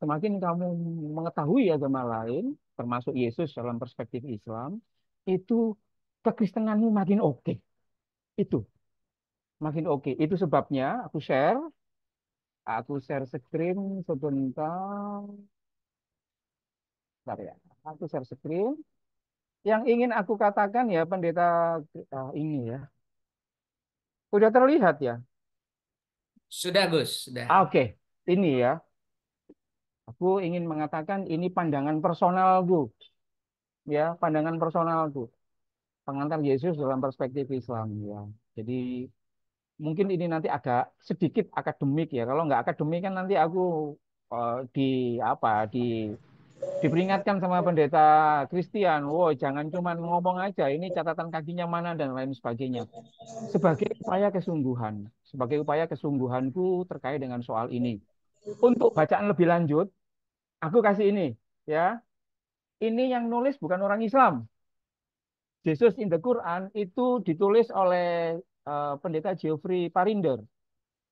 semakin kamu mengetahui agama lain, termasuk Yesus dalam perspektif Islam, itu kekristenanmu makin oke. Itu makin oke. Itu sebabnya aku share screen sebentar. Bentar ya. Aku share screen. Yang ingin aku katakan ya pendeta ini ya. Udah terlihat ya. Sudah, Gus, sudah. Oke, ini ya. Aku ingin mengatakan ini pandangan personalku, ya, pandangan personalku. Pengantar Yesus dalam perspektif Islam, ya. Jadi mungkin ini nanti agak sedikit akademik ya. Kalau nggak akademik kan nanti aku di apa diperingatkan sama pendeta Christian. Wow, jangan cuma ngomong aja. Ini catatan kakinya mana dan lain sebagainya. Sebagai upaya kesungguhanku terkait dengan soal ini. Untuk bacaan lebih lanjut, aku kasih ini, ya. Ini yang nulis bukan orang Islam. Jesus in the Quran itu ditulis oleh pendeta Geoffrey Parinder.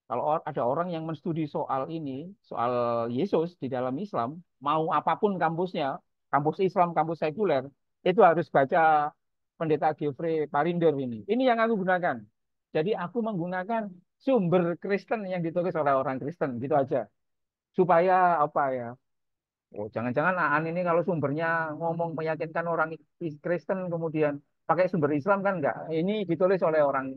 Kalau ada orang yang menstudi soal ini, soal Yesus di dalam Islam, mau apapun kampusnya, kampus Islam, kampus sekuler, itu harus baca pendeta Geoffrey Parinder ini. Ini yang aku gunakan. Jadi aku menggunakan sumber Kristen yang ditulis oleh orang Kristen, gitu aja. Supaya apa ya? Oh, jangan-jangan Aan ini kalau sumbernya ngomong meyakinkan orang Kristen kemudian pakai sumber Islam kan enggak. Ini ditulis oleh orang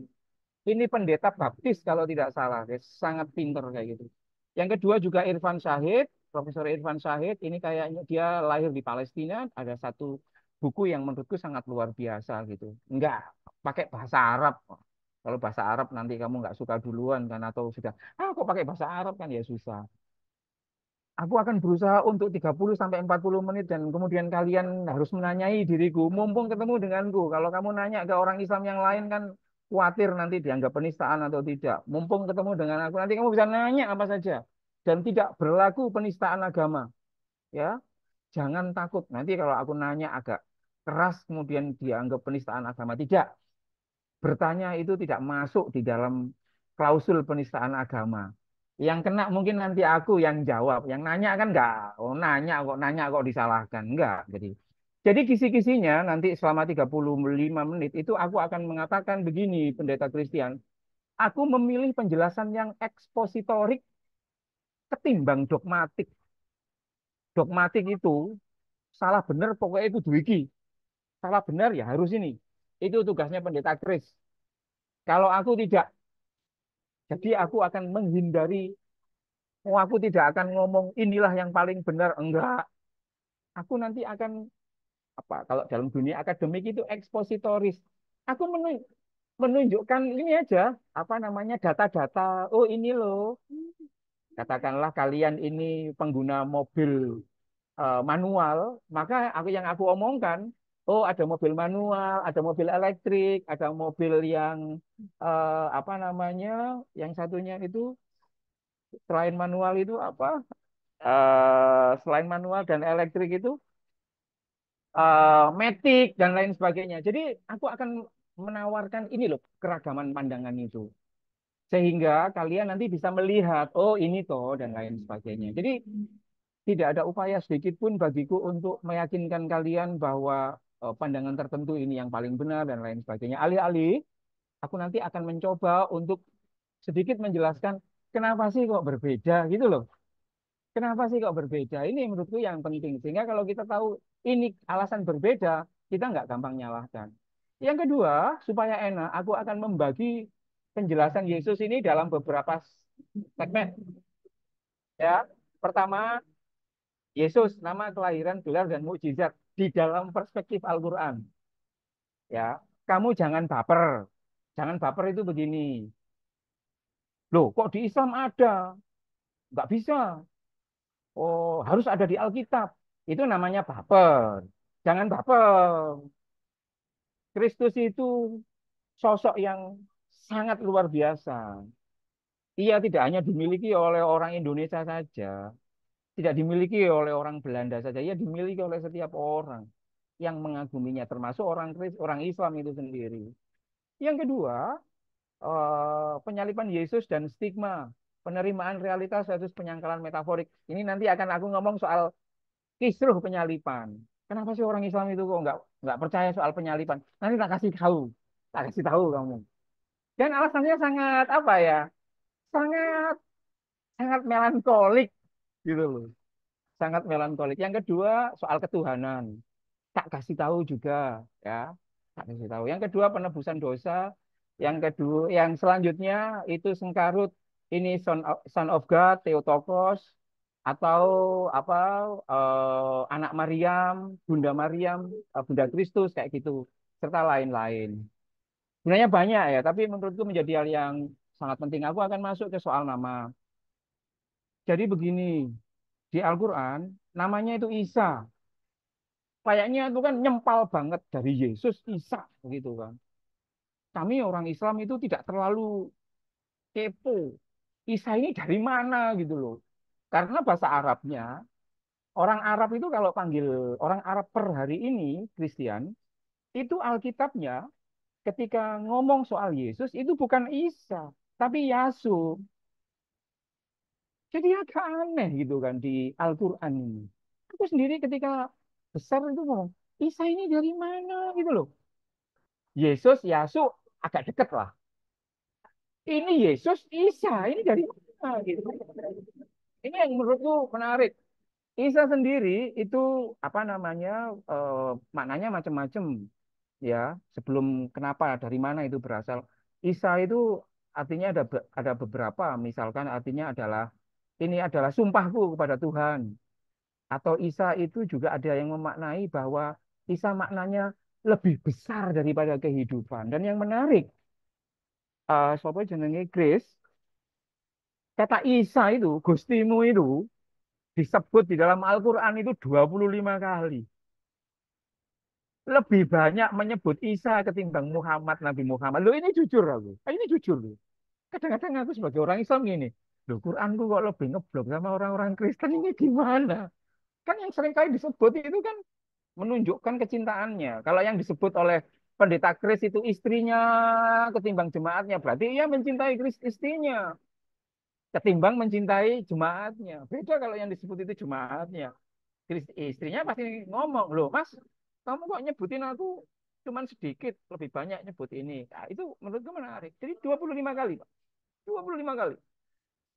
ini pendeta baptis kalau tidak salah. Dia sangat pinter kayak gitu. Yang kedua juga Irfan Syahid, Profesor Irfan Syahid. Ini kayaknya dia lahir di Palestina. Ada satu buku yang menurutku sangat luar biasa gitu. Enggak pakai bahasa Arab. Kalau bahasa Arab nanti kamu nggak suka duluan kan atau sudah, kok pakai bahasa Arab kan ya susah. Aku akan berusaha untuk 30 sampai 40 menit dan kemudian kalian harus menanyai diriku, mumpung ketemu denganku. Kalau kamu nanya ke orang Islam yang lain kan khawatir nanti dianggap penistaan atau tidak. Mumpung ketemu dengan aku, nanti kamu bisa nanya apa saja dan tidak berlaku penistaan agama, ya. Jangan takut. Nanti kalau aku nanya agak keras kemudian dianggap penistaan agama, tidak. Bertanya itu tidak masuk di dalam klausul penistaan agama. Yang kena mungkin nanti aku yang jawab, yang nanya kan enggak. Oh, nanya kok disalahkan. Enggak. Jadi kisi-kisinya nanti selama 35 menit itu aku akan mengatakan begini, Pendeta Christian. Aku memilih penjelasan yang ekspositorik ketimbang dogmatik. Dogmatik itu salah benar pokoknya itu duiki. Salah benar ya harus ini. Itu tugasnya Pendeta Chris. Kalau aku tidak, jadi aku akan menghindari. Oh, aku tidak akan ngomong inilah yang paling benar. Enggak. Aku nanti akan apa? Kalau dalam dunia akademik itu ekspositoris. Aku menunjukkan ini aja, apa namanya data-data. Oh, ini loh. Katakanlah kalian ini pengguna mobil manual, maka aku omongkan, oh ada mobil manual, ada mobil elektrik, ada mobil yang apa namanya, yang satunya itu selain manual itu apa? Selain manual dan elektrik itu matic dan lain sebagainya. Jadi aku akan menawarkan ini loh keragaman pandangan itu sehingga kalian nanti bisa melihat oh ini toh dan lain sebagainya. Jadi tidak ada upaya sedikit pun bagiku untuk meyakinkan kalian bahwa pandangan tertentu ini yang paling benar dan lain sebagainya. Alih-alih aku nanti akan mencoba untuk sedikit menjelaskan kenapa sih kok berbeda gitu loh. Kenapa sih kok berbeda? Ini menurutku yang penting. Sehingga kalau kita tahu ini alasan berbeda, kita nggak gampang nyalahkan. Yang kedua, supaya enak, aku akan membagi penjelasan Yesus ini dalam beberapa segmen. Ya, pertama, Yesus, nama kelahiran, gelar, dan mukjizat di dalam perspektif Al-Quran. Ya, kamu jangan baper. Jangan baper itu begini. Loh, kok di Islam ada? Nggak bisa. Oh, harus ada di Alkitab. Itu namanya baper. Jangan baper. Kristus itu sosok yang sangat luar biasa. Ia tidak hanya dimiliki oleh orang Indonesia saja, tidak dimiliki oleh orang Belanda saja, ia dimiliki oleh setiap orang yang mengaguminya, termasuk orang Islam itu sendiri. Yang kedua, penyaliban Yesus dan stigma. penerimaan realitas versus penyangkalan metaforik. Ini nanti akan aku ngomong soal kisruh penyalipan. Kenapa sih orang Islam itu kok nggak percaya soal penyalipan? Nanti tak kasih tahu kamu. Dan alasannya sangat apa ya? Sangat sangat melankolik gitu loh. Sangat melankolik. Yang kedua soal ketuhanan. Tak kasih tahu juga ya. Tak kasih tahu. Yang kedua penebusan dosa. Yang kedua, yang selanjutnya itu sengkarut ini Son of God, Theotokos atau apa anak Maryam, Bunda Maryam, Bunda Kristus kayak gitu serta lain-lain. Sebenarnya banyak ya, tapi menurutku menjadi hal yang sangat penting. Aku akan masuk ke soal nama. Jadi begini, di Al-Quran namanya itu Isa. Kayaknya itu kan nyempal banget dari Yesus, Isa begitu kan. Kami orang Islam itu tidak terlalu kepo. Isa ini dari mana gitu loh. Karena bahasa Arabnya, orang Arab itu kalau panggil orang Arab per hari ini, Kristen, itu Alkitabnya ketika ngomong soal Yesus itu bukan Isa, tapi Yasu. Jadi agak aneh gitu kan di Al-Quran ini. Aku sendiri ketika besar itu ngomong, Isa ini dari mana gitu loh. Yesus, Yasu agak deket lah. Ini Yesus, Isa, ini dari mana gitu. Ini yang menurutku menarik. Isa sendiri itu apa namanya maknanya macam-macam ya. Sebelum kenapa dari mana itu berasal. Isa itu artinya ada beberapa. Misalkan artinya adalah ini adalah sumpahku kepada Tuhan. Atau Isa itu juga ada yang memaknai bahwa Isa maknanya lebih besar daripada kehidupan. Dan yang menarik, siapa jenenge Grace, kata Isa itu, Gustimu itu disebut di dalam Al-Quran itu 25 kali. Lebih banyak menyebut Isa ketimbang Muhammad, Nabi Muhammad. Loh ini jujur aku. Ini jujur loh. Kadang-kadang aku sebagai orang Islam gini. Loh Quranku kok lebih ngeblok sama orang-orang Kristen ini gimana? Kan yang sering kali disebut itu kan menunjukkan kecintaannya. Kalau yang disebut oleh pendeta Kris itu istrinya ketimbang jemaatnya. Berarti ia mencintai Kris istrinya ketimbang mencintai jemaatnya. Beda kalau yang disebut itu jemaatnya. Istrinya pasti ngomong, loh mas, kamu kok nyebutin aku cuman sedikit, lebih banyak nyebut ini. Nah, itu menurutku menarik. Jadi 25 kali, Pak. 25 kali.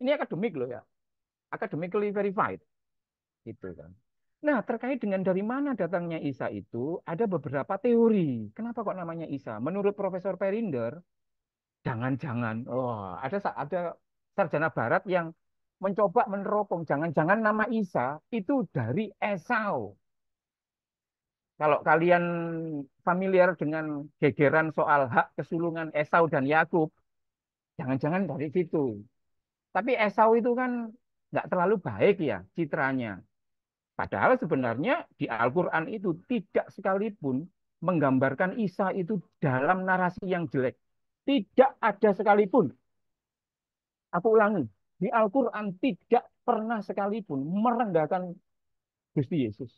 Ini akademik loh ya. Academically verified. Gitu kan. Nah, terkait dengan dari mana datangnya Isa itu, ada beberapa teori. Kenapa kok namanya Isa? Menurut Profesor Perinder, jangan-jangan, ada sarjana barat yang mencoba meneropong, jangan-jangan nama Isa itu dari Esau. Kalau kalian familiar dengan gegeran soal hak kesulungan Esau dan Yakub, jangan-jangan dari situ. Tapi Esau itu kan nggak terlalu baik ya citranya. Padahal sebenarnya di Al-Quran itu tidak sekalipun menggambarkan Isa itu dalam narasi yang jelek. Tidak ada sekalipun. Aku ulangi, di Al-Quran tidak pernah sekalipun merendahkan Gusti Yesus.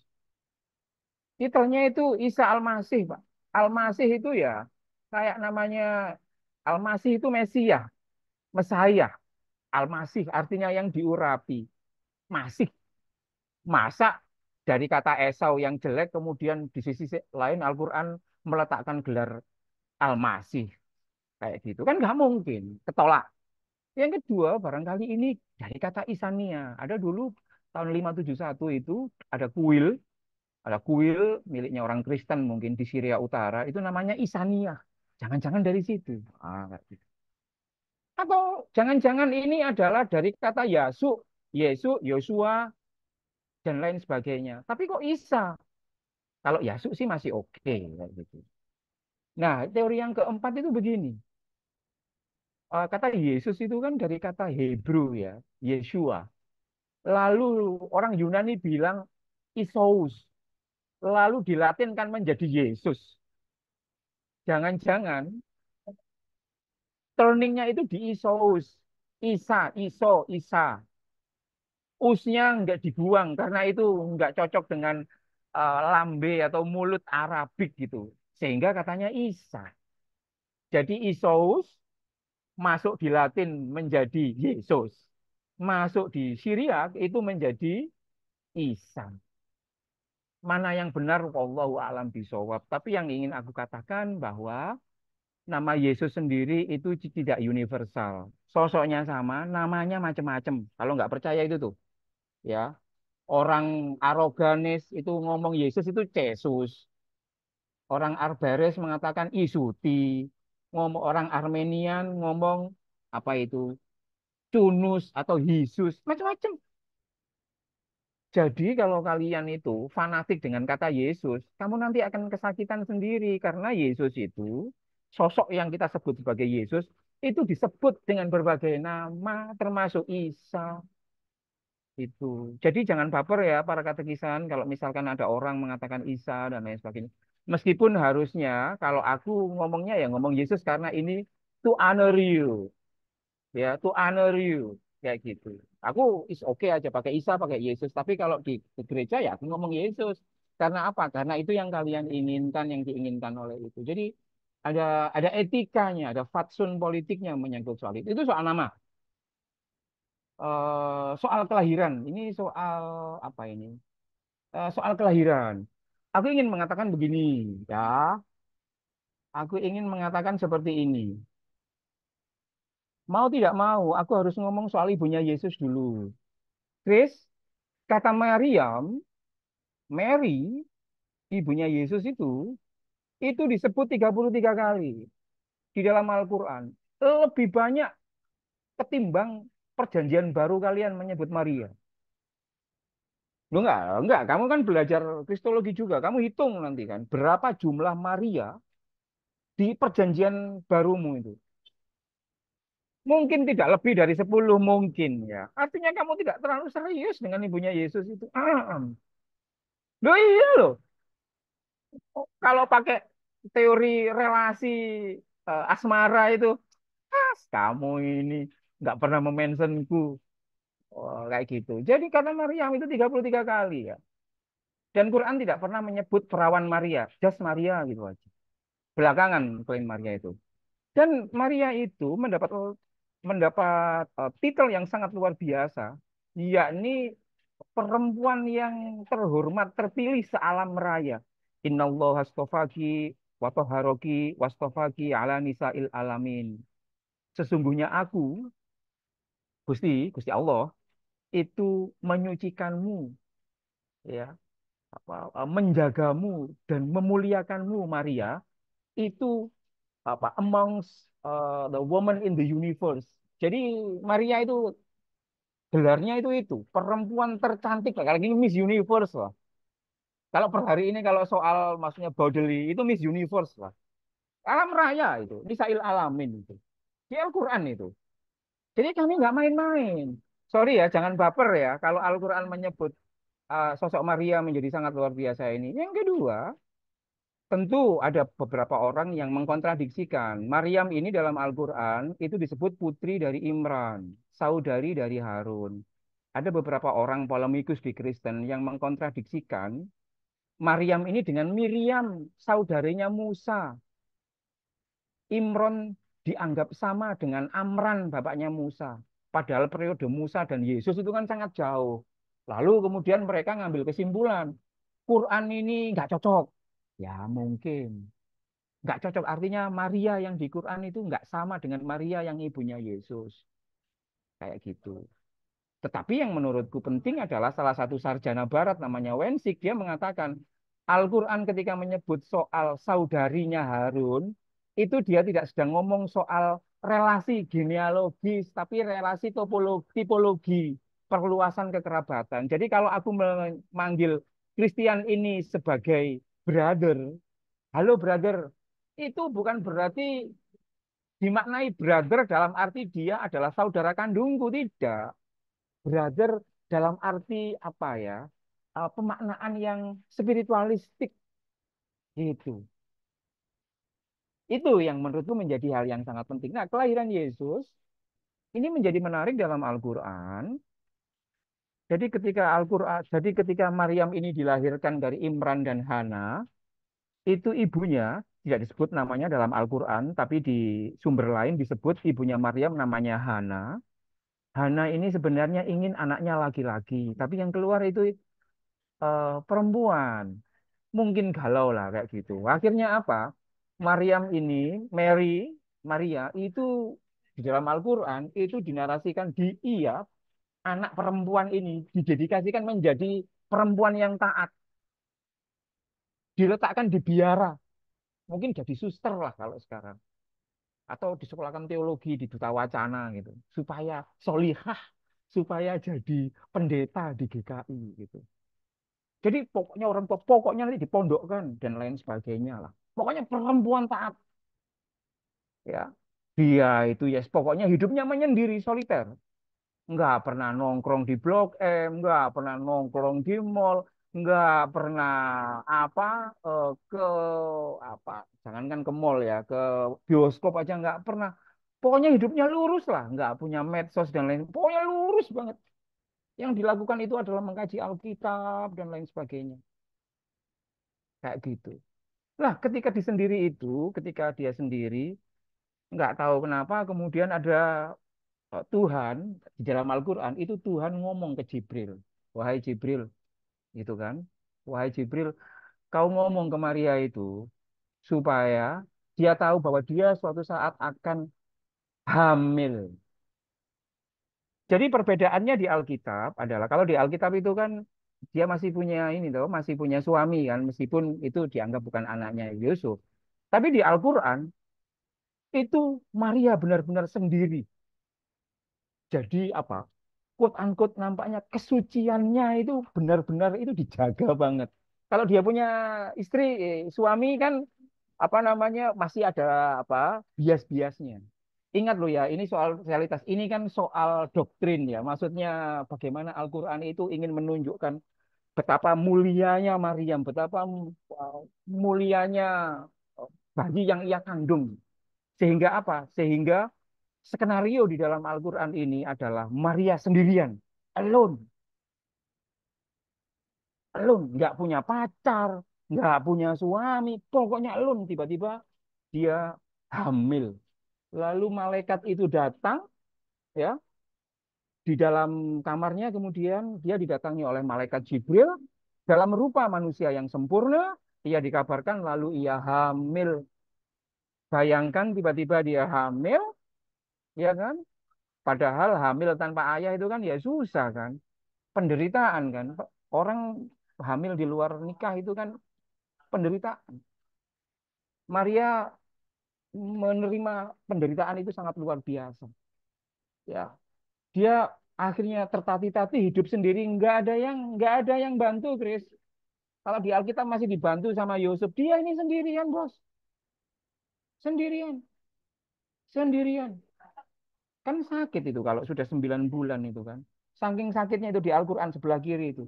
Titelnya itu Isa Al-Masih, Pak. Al-Masih itu ya kayak namanya Al-Masih itu Mesias, Mesias. Al-Masih artinya yang diurapi. Masih, masa dari kata Esau yang jelek kemudian di sisi lain Al-Quran meletakkan gelar Al-Masih kayak gitu kan nggak mungkin, ketolak. Yang kedua barangkali ini dari kata Isania. Ada dulu tahun 571 itu ada kuil miliknya orang Kristen mungkin di Syria Utara itu namanya Isania. Jangan-jangan dari situ. Kayak gitu. Atau jangan-jangan ini adalah dari kata Yasu, Yesu, Yosua dan lain sebagainya. Tapi kok Isa? Kalau Yasu sih masih oke kayak gitu. Nah, teori yang keempat itu begini. Kata Yesus itu kan dari kata Hebrew ya, Yeshua. Lalu orang Yunani bilang Isos. Lalu dilatinkan menjadi Yesus. Jangan-jangan turningnya itu di Isos. Isa, Iso, Isa. Usnya nggak dibuang karena itu nggak cocok dengan lambe atau mulut Arabik gitu. Sehingga katanya Isa. Jadi Isos masuk di Latin menjadi Yesus. masuk di Syriak itu menjadi Isa. Mana yang benar, wallahu a'lam bishawab. Tapi yang ingin aku katakan bahwa nama Yesus sendiri itu tidak universal. Sosoknya sama, namanya macam-macam. Kalau nggak percaya itu tuh, ya. Orang aroganis itu ngomong Yesus itu Yesus. Orang Arberes mengatakan Isuti. Ngomong orang Armenian ngomong apa itu? Cunus atau Yesus. Macam-macam. Jadi kalau kalian itu fanatik dengan kata Yesus, kamu nanti akan kesakitan sendiri karena Yesus itu sosok yang kita sebut sebagai Yesus itu disebut dengan berbagai nama termasuk Isa itu. Jadi jangan baper ya para katekisan kalau misalkan ada orang mengatakan Isa dan lain sebagainya. Meskipun harusnya kalau aku ngomongnya ya ngomong Yesus karena ini to honor you ya to honor you kayak gitu. Aku is oke aja pakai Isa pakai Yesus, tapi kalau di gereja ya aku ngomong Yesus. Karena apa? Karena itu yang kalian inginkan, yang diinginkan oleh itu. Jadi ada etikanya, ada fatsun politiknya menyangkut soal itu. Itu soal nama. Soal kelahiran. Ini soal apa ini? Soal kelahiran. Aku ingin mengatakan begini, ya. Aku ingin mengatakan seperti ini. Mau tidak mau, aku harus ngomong soal ibunya Yesus dulu. Chris, kata Maryam, Mary, ibunya Yesus itu disebut 33 kali di dalam Al-Quran. Lebih banyak ketimbang perjanjian baru kalian menyebut Maria. Lu enggak. Kamu kan belajar Kristologi juga. Kamu hitung nanti kan. Berapa jumlah Maria di perjanjian barumu itu. Mungkin tidak lebih dari 10 mungkin ya. Artinya kamu tidak terlalu serius dengan ibunya Yesus itu. Loh iya loh. Kalau pakai teori relasi asmara itu, kamu ini nggak pernah mementionku. Oh, kayak gitu. Jadi karena Maryam itu 33 kali ya. Dan Quran tidak pernah menyebut perawan Maria, just Maria gitu aja. Belakangan klaim Maria itu. Dan Maria itu mendapat mendapat titel yang sangat luar biasa, yakni perempuan yang terhormat terpilih sealam raya. Innallah astofaki wa toharoki wastofaki ala nisa'il alamin. Sesungguhnya aku, Gusti Allah, itu menyucikanmu, ya, menjagamu dan memuliakanmu, Maria, itu amongst the woman in the universe. Jadi Maria itu gelarnya itu perempuan tercantik lah. Kalau ini Miss Universe lah. Kalau per hari ini kalau soal maksudnya bodily itu Miss Universe lah. Alam raya itu, Nisail Alamin itu. Di Al-Quran itu. Jadi kami nggak main-main. Sorry ya, jangan baper ya. Kalau Al-Quran menyebut sosok Maria menjadi sangat luar biasa ini. Yang kedua, tentu ada beberapa orang yang mengkontradiksikan. Maryam ini dalam Al-Quran itu disebut putri dari Imran, saudari dari Harun. Ada beberapa orang polemikus di Kristen yang mengkontradiksikan Maryam ini dengan Miriam, saudarinya Musa. Imron dianggap sama dengan Amran, bapaknya Musa. Padahal periode Musa dan Yesus itu kan sangat jauh. Lalu kemudian mereka ngambil kesimpulan, Quran ini nggak cocok. Ya mungkin. Nggak cocok, artinya Maria yang di Quran itu nggak sama dengan Maria yang ibunya Yesus. Kayak gitu. Tetapi yang menurutku penting adalah salah satu sarjana barat namanya Wensik. Dia mengatakan Al-Quran ketika menyebut soal saudarinya Harun, itu dia tidak sedang ngomong soal relasi genealogis, tapi relasi tipologi, perluasan kekerabatan. Jadi kalau aku memanggil Christian ini sebagai brother, halo brother, itu bukan berarti dimaknai brother dalam arti dia adalah saudara kandungku, tidak. Brother dalam arti apa ya? Pemaknaan yang spiritualistik gitu. Itu yang menurutku menjadi hal yang sangat penting. Nah, kelahiran Yesus ini menjadi menarik dalam Al-Qur'an. Jadi ketika Maryam ini dilahirkan dari Imran dan Hana, itu ibunya tidak disebut namanya dalam Al-Qur'an, tapi di sumber lain disebut ibunya Maryam namanya Hana. Hana ini sebenarnya ingin anaknya laki-laki, tapi yang keluar itu perempuan. Mungkin galau lah kayak gitu. Akhirnya apa? Maryam ini, Mary, Maria itu di dalam Al-Quran itu dinarasikan dia anak perempuan ini didedikasikan menjadi perempuan yang taat, diletakkan di biara, mungkin jadi suster lah kalau sekarang, atau disekolahkan teologi di Duta Wacana gitu, supaya solihah, supaya jadi pendeta di GKI gitu. Jadi pokoknya orang tua pokoknya nanti dipondokkan dan lain sebagainya lah. Pokoknya perempuan taat ya. Dia itu ya pokoknya hidupnya menyendiri soliter. Nggak pernah nongkrong di Blok M, nggak pernah nongkrong di mall, nggak pernah apa ke apa, jangankan ke mall ya, ke bioskop aja nggak pernah. Pokoknya hidupnya lurus lah, nggak punya medsos dan lain. Pokoknya lurus banget. Yang dilakukan itu adalah mengkaji Alkitab dan lain sebagainya. Kayak gitu. Lah, ketika disendiri itu, ketika dia sendiri, nggak tahu kenapa kemudian ada Tuhan di dalam Al-Quran itu Tuhan ngomong ke Jibril, wahai Jibril, gitu kan, wahai Jibril, kau ngomong ke Maria itu supaya dia tahu bahwa dia suatu saat akan hamil. Jadi perbedaannya di Alkitab adalah kalau di Alkitab itu kan dia masih punya ini tuh, masih punya suami kan, meskipun itu dianggap bukan anaknya Yusuf. Tapi di Al-Quran itu Maria benar-benar sendiri. Jadi apa? Quote unquote nampaknya kesuciannya itu benar-benar itu dijaga banget. Kalau dia punya istri, suami kan apa namanya masih ada apa bias-biasnya. Ingat loh ya, ini soal realitas. Ini kan soal doktrin ya. Maksudnya bagaimana Al-Quran itu ingin menunjukkan betapa mulianya Maryam, betapa mulianya bayi yang ia kandung. Sehingga apa? Sehingga skenario di dalam Al-Quran ini adalah Maria sendirian, alone, alone, nggak punya pacar, nggak punya suami, pokoknya alone. Tiba-tiba dia hamil. Lalu malaikat itu datang, ya, di dalam kamarnya. Kemudian dia didatangi oleh malaikat Jibril dalam rupa manusia yang sempurna. Ia dikabarkan lalu ia hamil. Bayangkan tiba-tiba dia hamil, ya kan? Padahal hamil tanpa ayah itu kan ya susah kan, penderitaan kan. Orang hamil di luar nikah itu kan penderitaan. Maria menerima penderitaan itu sangat luar biasa. Ya, dia akhirnya tertatih-tatih hidup sendiri, nggak ada yang bantu, Chris. Kalau di Alkitab masih dibantu sama Yusuf, dia ini sendirian, bos, sendirian, sendirian. Kan sakit itu kalau sudah 9 bulan itu kan. Saking sakitnya itu di Al-Quran sebelah kiri itu.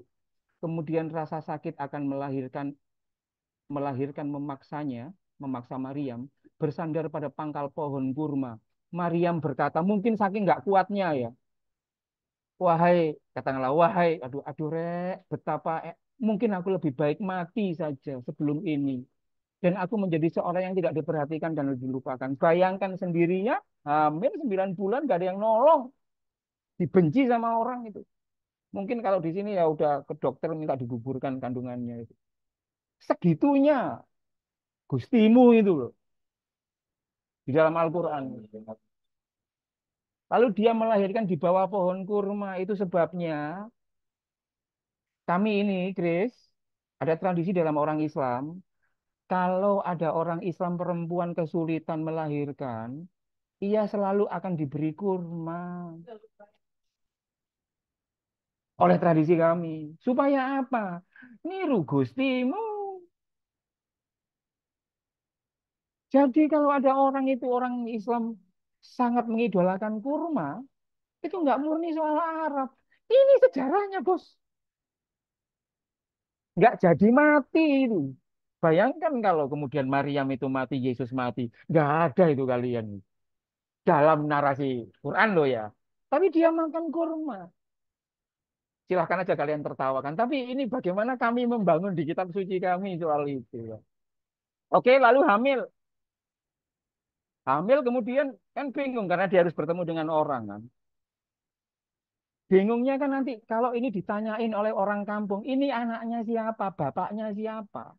Kemudian rasa sakit akan melahirkan melahirkan memaksa Maryam bersandar pada pangkal pohon kurma. Maryam berkata, mungkin saking nggak kuatnya ya, wahai, katakanlah, wahai, aduh, aduh, rek, betapa, mungkin aku lebih baik mati saja sebelum ini. Dan aku menjadi seorang yang tidak diperhatikan dan dilupakan. Bayangkan sendirinya, hamil 9 bulan, gak ada yang nolong. Dibenci sama orang itu. Mungkin kalau di sini ya udah ke dokter minta digugurkan kandungannya itu. Segitunya Gustimu itu loh, di dalam Al-Quran. Lalu dia melahirkan di bawah pohon kurma. Itu sebabnya kami ini, Chris, ada tradisi dalam orang Islam. Kalau ada orang Islam perempuan kesulitan melahirkan, ia selalu akan diberi kurma oleh tradisi kami. Supaya apa? Niru Gustimu. Jadi kalau ada orang itu, orang Islam sangat mengidolakan kurma, itu nggak murni soal Arab. Ini sejarahnya, bos. Nggak jadi mati itu. Bayangkan kalau kemudian Maryam itu mati, Yesus mati. Nggak ada itu kalian. Dalam narasi Quran loh ya. Tapi dia makan kurma. Silahkan aja kalian tertawakan. Tapi ini bagaimana kami membangun di kitab suci kami soal itu. Ya. Oke, lalu hamil. Hamil kemudian kan bingung karena dia harus bertemu dengan orang kan. Bingungnya kan nanti kalau ini ditanyain oleh orang kampung, ini anaknya siapa, bapaknya siapa.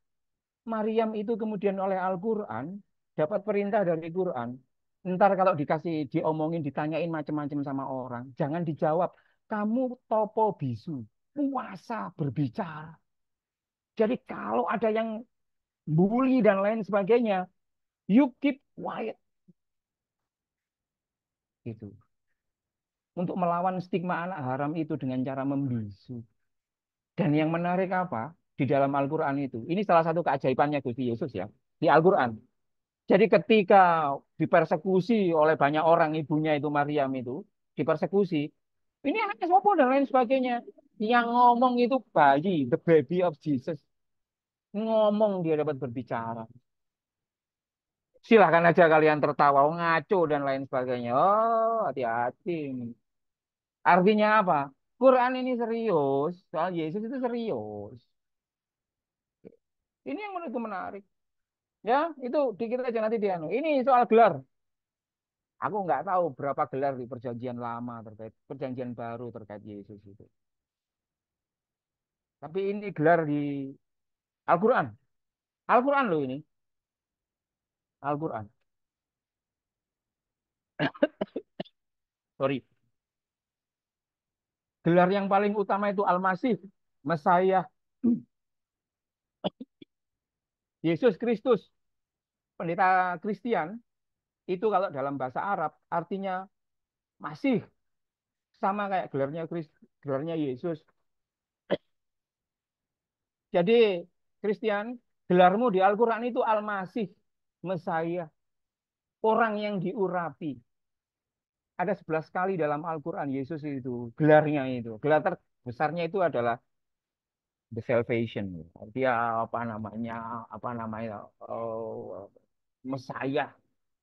Maryam itu kemudian oleh Al-Quran dapat perintah dari Quran. Ntar kalau dikasih diomongin, ditanyain macam-macam sama orang, jangan dijawab. Kamu topo bisu, puasa berbicara. Jadi kalau ada yang bully dan lain sebagainya, you keep quiet gitu. Untuk melawan stigma anak haram itu dengan cara membisu. Dan yang menarik apa? Di dalam Al-Quran itu. Ini salah satu keajaibannya Gusti Yesus ya. Di Al-Quran. Jadi ketika dipersekusi oleh banyak orang, ibunya itu Maryam itu, dipersekusi. Ini anaknya sopo dan lain sebagainya. Yang ngomong itu bayi, the baby of Jesus. Ngomong dia dapat berbicara. Silahkan aja kalian tertawa, oh, ngaco dan lain sebagainya. Oh, hati-hati. Artinya apa? Quran ini serius. Soal Yesus itu serius. Ini yang menurutku menarik. Ya, itu dikit aja nanti dia. Ini soal gelar. Aku nggak tahu berapa gelar di perjanjian lama terkait perjanjian baru terkait Yesus itu. Tapi ini gelar di Al-Quran. Al-Quran loh ini. Al-Quran. Sorry. Gelar yang paling utama itu Al-Masih, Mesias, Yesus Kristus. Pendeta Kristen itu kalau dalam bahasa Arab artinya masih sama kayak gelarnya Yesus. Jadi Kristen, gelarmu di Al-Quran itu Al-Masih, Mesias, orang yang diurapi. Ada 11 kali dalam Al-Quran Yesus itu gelarnya itu. Gelar terbesarnya itu adalah the salvation. Dia apa namanya Mesias,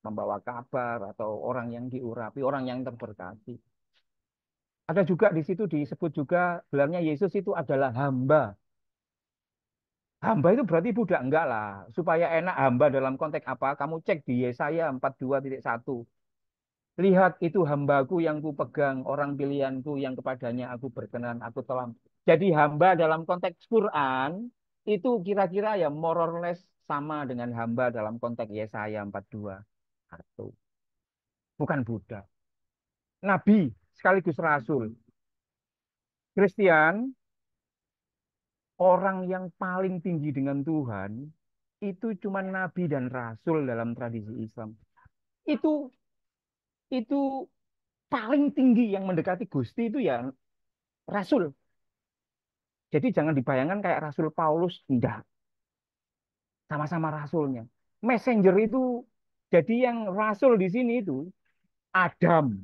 membawa kabar atau orang yang diurapi, orang yang terberkati. Ada juga di situ disebut juga gelarnya Yesus itu adalah hamba. Hamba itu berarti budak enggak lah. Supaya enak hamba dalam konteks apa? Kamu cek di Yesaya 42:1. Lihat itu hambaku yang kupegang, orang pilihanku yang kepadanya aku berkenan, aku telah. Jadi hamba dalam konteks Quran itu kira-kira ya more or less sama dengan hamba dalam konteks Yesaya 42:1. Bukan budak. Nabi sekaligus rasul. Kristen, orang yang paling tinggi dengan Tuhan itu cuma nabi dan rasul dalam tradisi Islam. Itu itu paling tinggi yang mendekati Gusti itu ya rasul. Jadi jangan dibayangkan kayak Rasul Paulus, enggak, sama-sama rasulnya. Messenger itu jadi yang rasul di sini itu Adam,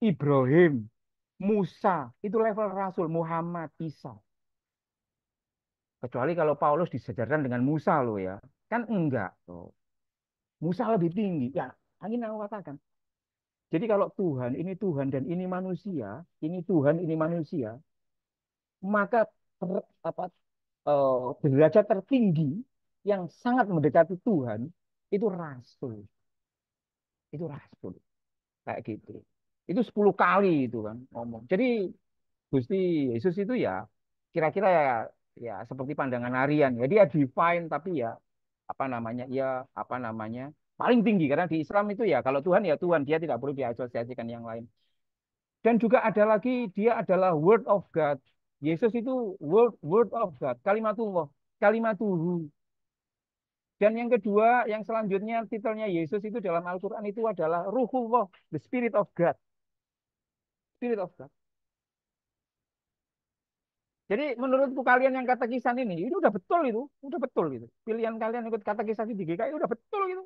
Ibrahim, Musa, itu level rasul, Muhammad, Isa. Kecuali kalau Paulus disejarkan dengan Musa loh ya. Kan enggak loh. Musa lebih tinggi. Ya, angin aku katakan. Jadi kalau Tuhan dan ini manusia, ini Tuhan, ini manusia, maka apa derajat tertinggi yang sangat mendekati Tuhan itu rasul, itu rasul kayak gitu. Itu 10 kali itu kan ngomong. Jadi Gusti Yesus itu ya kira-kira ya seperti pandangan harian ya dia divine tapi ya apa namanya paling tinggi karena di Islam itu ya kalau Tuhan ya Tuhan dia tidak boleh diasosiasikan yang lain. Dan juga ada lagi dia adalah Word of God. Yesus itu Word of God, kalimatullah, kalimatuhu. Dan yang kedua, yang selanjutnya titelnya Yesus itu dalam Al-Quran itu adalah Ruhullah, the Spirit of God. Spirit of God. Jadi menurutku kalian yang katekisan ini udah betul itu, udah betul itu. Pilihan kalian ikut katekisasi di GKI udah betul gitu.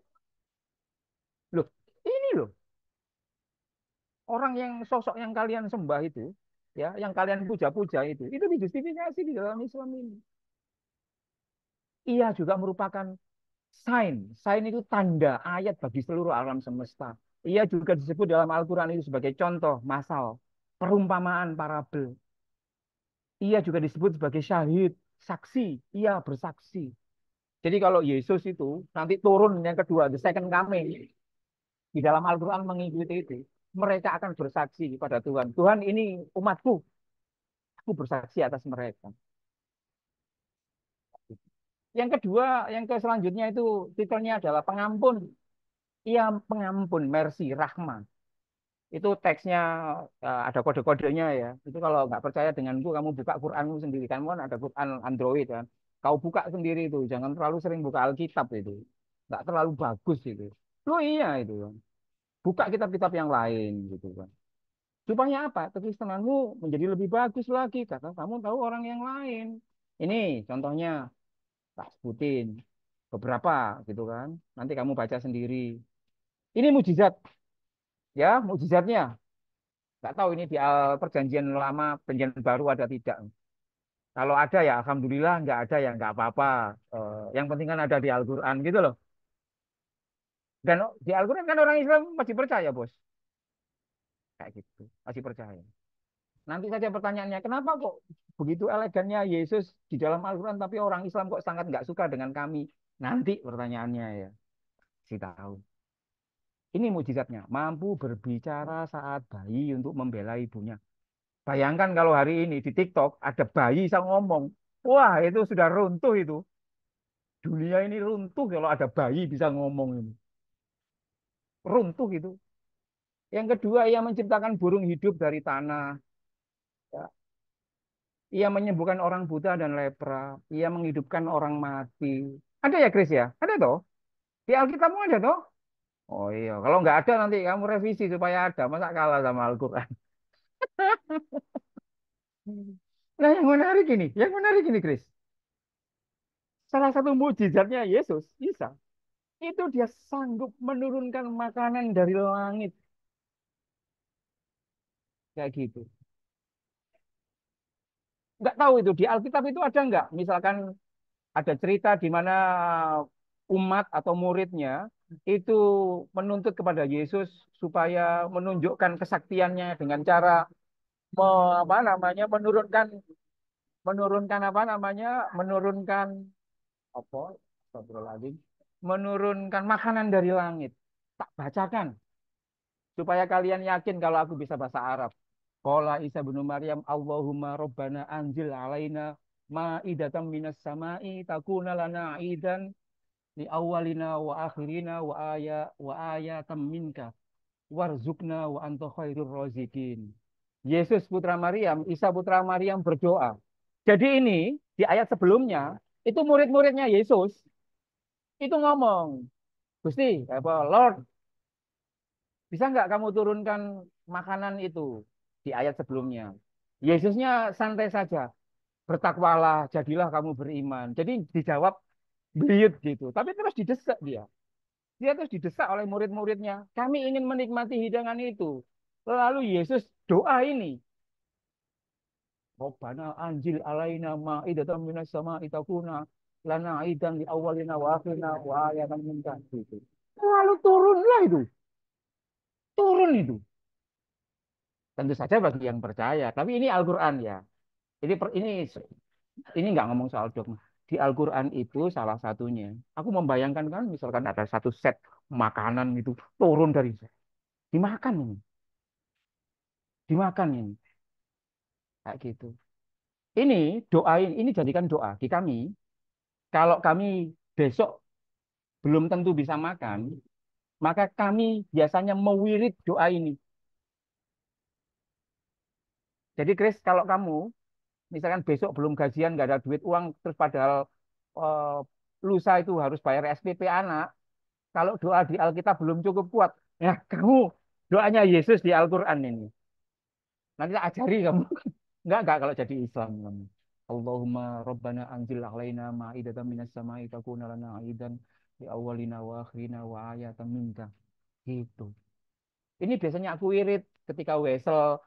Loh, ini loh orang yang sosok yang kalian sembah itu, ya, yang kalian puja-puja itu dijustifikasi di dalam Islam ini. Ia juga merupakan sign. Sign itu tanda ayat bagi seluruh alam semesta. Ia juga disebut dalam Al-Quran itu sebagai contoh, masal, perumpamaan, parabel. Ia juga disebut sebagai syahid, saksi. Ia bersaksi. Jadi kalau Yesus itu nanti turun yang kedua, the second coming, di dalam Al-Quran mengikuti itu. mereka akan bersaksi pada Tuhan. Tuhan ini umatku, aku bersaksi atas mereka. Yang kedua, yang ke selanjutnya itu titelnya adalah pengampun. Ia pengampun, mercy, rahmat. Itu teksnya ada kode-kodenya ya. Itu kalau nggak percaya denganku, kamu buka Quranmu sendiri. Kamu kan ada Quran Android kan. Kau buka sendiri itu. Jangan terlalu sering buka Alkitab itu. Nggak terlalu bagus itu. Oh iya itu kan. Buka kitab-kitab yang lain gitu kan. Supaya apa? Kekristenanmu menjadi lebih bagus lagi. Karena kamu tahu orang yang lain. Ini contohnya, tak sebutin beberapa gitu kan. Nanti kamu baca sendiri. Ini mujizat ya, mujizatnya. Nggak tahu ini di perjanjian lama, perjanjian baru ada tidak. Kalau ada ya alhamdulillah, nggak ada ya nggak apa-apa. Yang penting kan ada di Al-Quran gitu loh. Dan di Al-Quran kan orang Islam masih percaya bos. Kayak gitu, masih percaya. Nanti saja pertanyaannya, kenapa kok begitu elegannya Yesus di dalam Al-Quran, tapi orang Islam kok sangat nggak suka dengan kami? Nanti pertanyaannya ya, si tahu. Ini mujizatnya, mampu berbicara saat bayi untuk membela ibunya. Bayangkan kalau hari ini di TikTok ada bayi yang ngomong, wah itu sudah runtuh itu. Dunia ini runtuh kalau ada bayi bisa ngomong ini. Runtuh itu. Yang kedua, ia menciptakan burung hidup dari tanah. Ya. Ia menyembuhkan orang buta dan lepra. Ia menghidupkan orang mati. Ada ya, Chris ya? Ada toh? Di Alkitabmu ada toh? Oh iya, kalau nggak ada nanti kamu revisi supaya ada. Masa kalah sama Al-Quran? Nah, yang menarik ini, Chris. Salah satu mujizatnya Yesus, Isa, itu dia sanggup menurunkan makanan dari langit. Kayak gitu. Nggak tahu itu, di Alkitab itu ada nggak? Misalkan ada cerita di mana umat atau muridnya itu menuntut kepada Yesus supaya menunjukkan kesaktiannya dengan cara apa namanya menurunkan apa namanya menurunkan apa Astagfirullahaladzim, menurunkan makanan dari langit. Tak bacakan supaya kalian yakin kalau aku bisa bahasa Arab. Qala Isa bin Maryam Allahumma rabbana anzil alaina ma'idatan minas sama'i takuna lana aidan li awalina wa akhirina wa ayatan minka warzuqna wa anta khairur razikin. Yesus putra Maryam, Isa putra Maryam berdoa. Jadi ini di ayat sebelumnya itu murid-muridnya Yesus itu ngomong, Gusti, apa Lord, bisa nggak kamu turunkan makanan itu di ayat sebelumnya? Yesusnya santai saja, bertakwalah, jadilah kamu beriman. Jadi dijawab beliut gitu, tapi terus didesak dia. Dia terus didesak oleh murid-muridnya. Kami ingin menikmati hidangan itu. Lalu Yesus doa ini. Rabbana anjil alaina ma'idatan minas sama'i takuna lana aidan li awalina wa akhirina wa ayatan minka. Gitu. Lalu turunlah itu. Turun itu. Tentu saja bagi yang percaya. Tapi ini Al-Quran ya. Ini nggak ngomong soal dogma. Di Al-Quran itu salah satunya. Aku membayangkan kan misalkan ada satu set makanan itu turun dari dimakan ini. Dimakan ini. Kayak gitu. Ini doain, ini jadikan doa di kami. Kalau kami besok belum tentu bisa makan, maka kami biasanya mewirid doa ini. Jadi Chris, kalau kamu misalkan besok belum gajian, nggak ada duit uang, terus padahal eh, lusa itu harus bayar SPP anak, kalau doa di Alkitab belum cukup kuat, ya kamu doanya Yesus di Al-Quran ini. Nanti tak ajari kamu. Enggak kalau jadi Islam kamu. Allahumma Rabbana anzil alaina ma'idatan minas sama'i takuna lana aidan di awalina wa akhirina wa ayatan minka. Gitu. Ini biasanya aku irit ketika wesel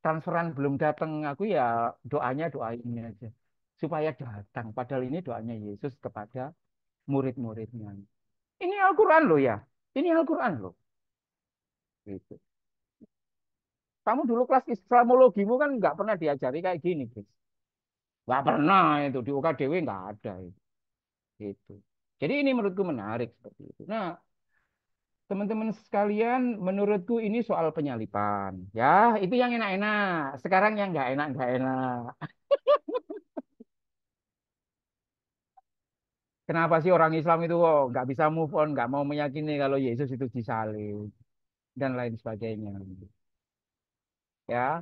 transferan belum datang, aku ya doanya doa ini aja. Supaya datang. Padahal ini doanya Yesus kepada murid-muridnya. Ini Al-Quran loh ya. Ini Al-Quran loh. Gitu. Kamu dulu kelas Islamologimu kan nggak pernah diajari kayak gini, guys. Nggak pernah itu di UKDW nggak ada itu. Gitu. Jadi ini menurutku menarik seperti itu. Nah, Teman-teman sekalian, menurutku ini soal penyalipan. Ya, itu yang enak-enak. Sekarang yang nggak enak. Kenapa sih orang Islam itu kok nggak bisa move on, nggak mau meyakini kalau Yesus itu disalib dan lain sebagainya. Ya,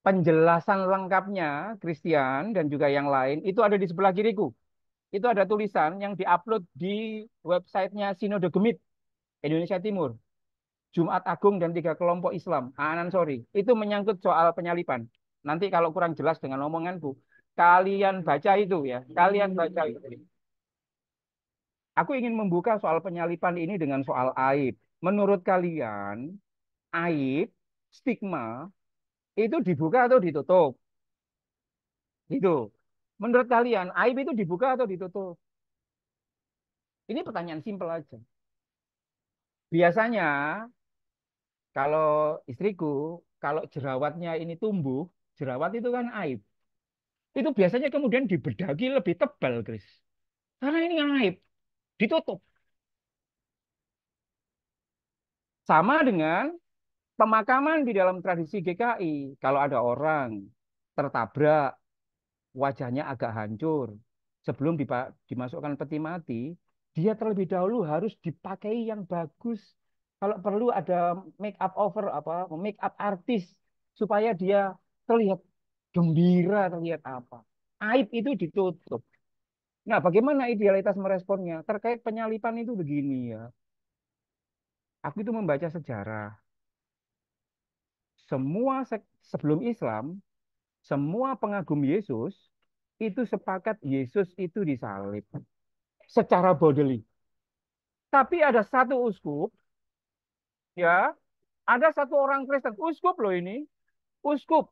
penjelasan lengkapnya Christian dan juga yang lain itu ada di sebelah kiriku. Itu ada tulisan yang diupload di websitenya Sinode Gemit Indonesia Timur. Jumat Agung dan tiga kelompok Islam. Anan sorry, itu menyangkut soal penyalipan. Nanti kalau kurang jelas dengan omonganku, kalian baca itu ya, kalian baca itu. Aku ingin membuka soal penyalipan ini dengan soal aib. Menurut kalian, aib, stigma, itu dibuka atau ditutup? Gitu. Menurut kalian, aib itu dibuka atau ditutup? Ini pertanyaan simpel aja. Biasanya, kalau istriku, kalau jerawatnya ini tumbuh, jerawat itu kan aib. Itu biasanya kemudian dibedagi lebih tebal, Chris. Karena ini aib, ditutup. Sama dengan pemakaman di dalam tradisi GKI. Kalau ada orang tertabrak, wajahnya agak hancur, sebelum dimasukkan peti mati, dia terlebih dahulu harus dipakai yang bagus. Kalau perlu ada make up over apa, make up artis supaya dia terlihat gembira, terlihat apa. Aib itu ditutup. Nah, bagaimana idealitas meresponnya? Terkait penyalipan itu begini ya. Aku itu membaca sejarah. Sebelum Islam, semua pengagum Yesus itu sepakat Yesus itu disalib secara bodily. Tapi ada satu uskup, ya, ada satu orang Kristen, uskup loh ini, uskup,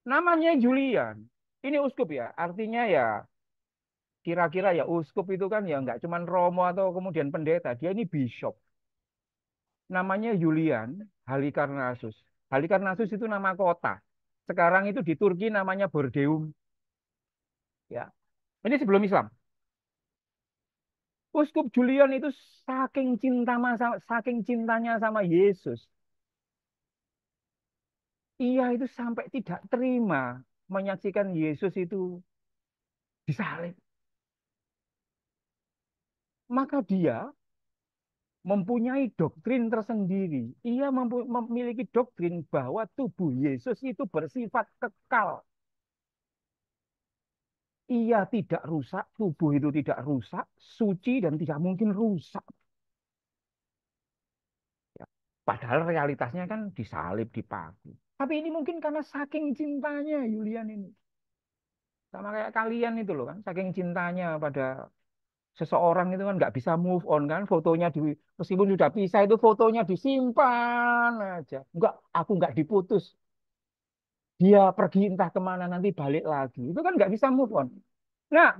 namanya Julian. Ini uskup ya, artinya ya kira-kira ya uskup itu kan ya nggak cuman romo atau kemudian pendeta, dia ini bishop. Namanya Julian Halikarnassus. Halikarnassus itu nama kota. Sekarang itu di Turki namanya Bordeum. Ya, ini sebelum Islam. Uskup Julian itu saking cintanya sama Yesus. Ia itu sampai tidak terima menyaksikan Yesus itu disalib. Maka dia mempunyai doktrin tersendiri. Ia memiliki doktrin bahwa tubuh Yesus itu bersifat kekal. Ia tidak rusak, tubuh itu tidak rusak, suci dan tidak mungkin rusak. Ya. Padahal realitasnya kan disalib, dipaku. Tapi ini mungkin karena saking cintanya Julian ini. Sama kayak kalian itu loh kan, saking cintanya pada seseorang itu kan nggak bisa move on kan, fotonya meskipun sudah pisah itu fotonya disimpan aja. Enggak, aku nggak diputus. Dia pergi entah kemana nanti balik lagi. Itu kan nggak bisa move on. Nah,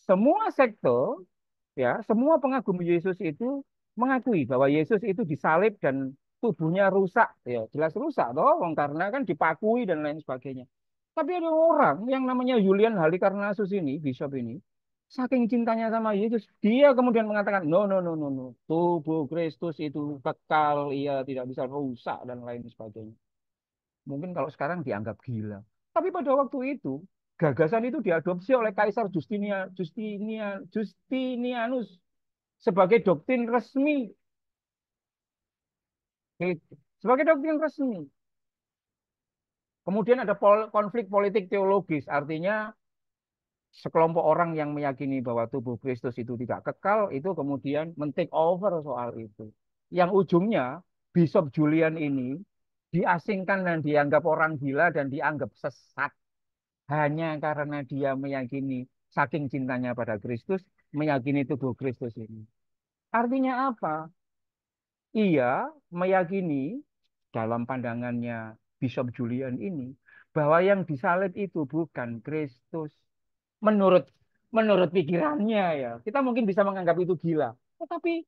semua sektor ya, semua pengagum Yesus itu mengakui bahwa Yesus itu disalib dan tubuhnya rusak. Ya, jelas rusak toh, karena kan dipakui dan lain sebagainya. Tapi ada orang yang namanya Julian Halikarnassus ini, bishop ini, saking cintanya sama Yesus, dia kemudian mengatakan, no, no, no, no, no, tubuh Kristus itu kekal, ia tidak bisa rusak dan lain sebagainya. Mungkin kalau sekarang dianggap gila. Tapi pada waktu itu, gagasan itu diadopsi oleh Kaisar Justinianus sebagai doktrin resmi. Gitu. Sebagai doktrin resmi. Kemudian ada konflik politik teologis, artinya sekelompok orang yang meyakini bahwa tubuh Kristus itu tidak kekal, itu kemudian men-take over soal itu. Yang ujungnya, Bishop Julian ini diasingkan dan dianggap orang gila dan dianggap sesat. Hanya karena dia meyakini, saking cintanya pada Kristus, meyakini tubuh Kristus ini. Artinya apa? Ia meyakini dalam pandangannya Bishop Julian ini bahwa yang disalib itu bukan Kristus. Menurut menurut pikirannya ya, kita mungkin bisa menganggap itu gila. Tetapi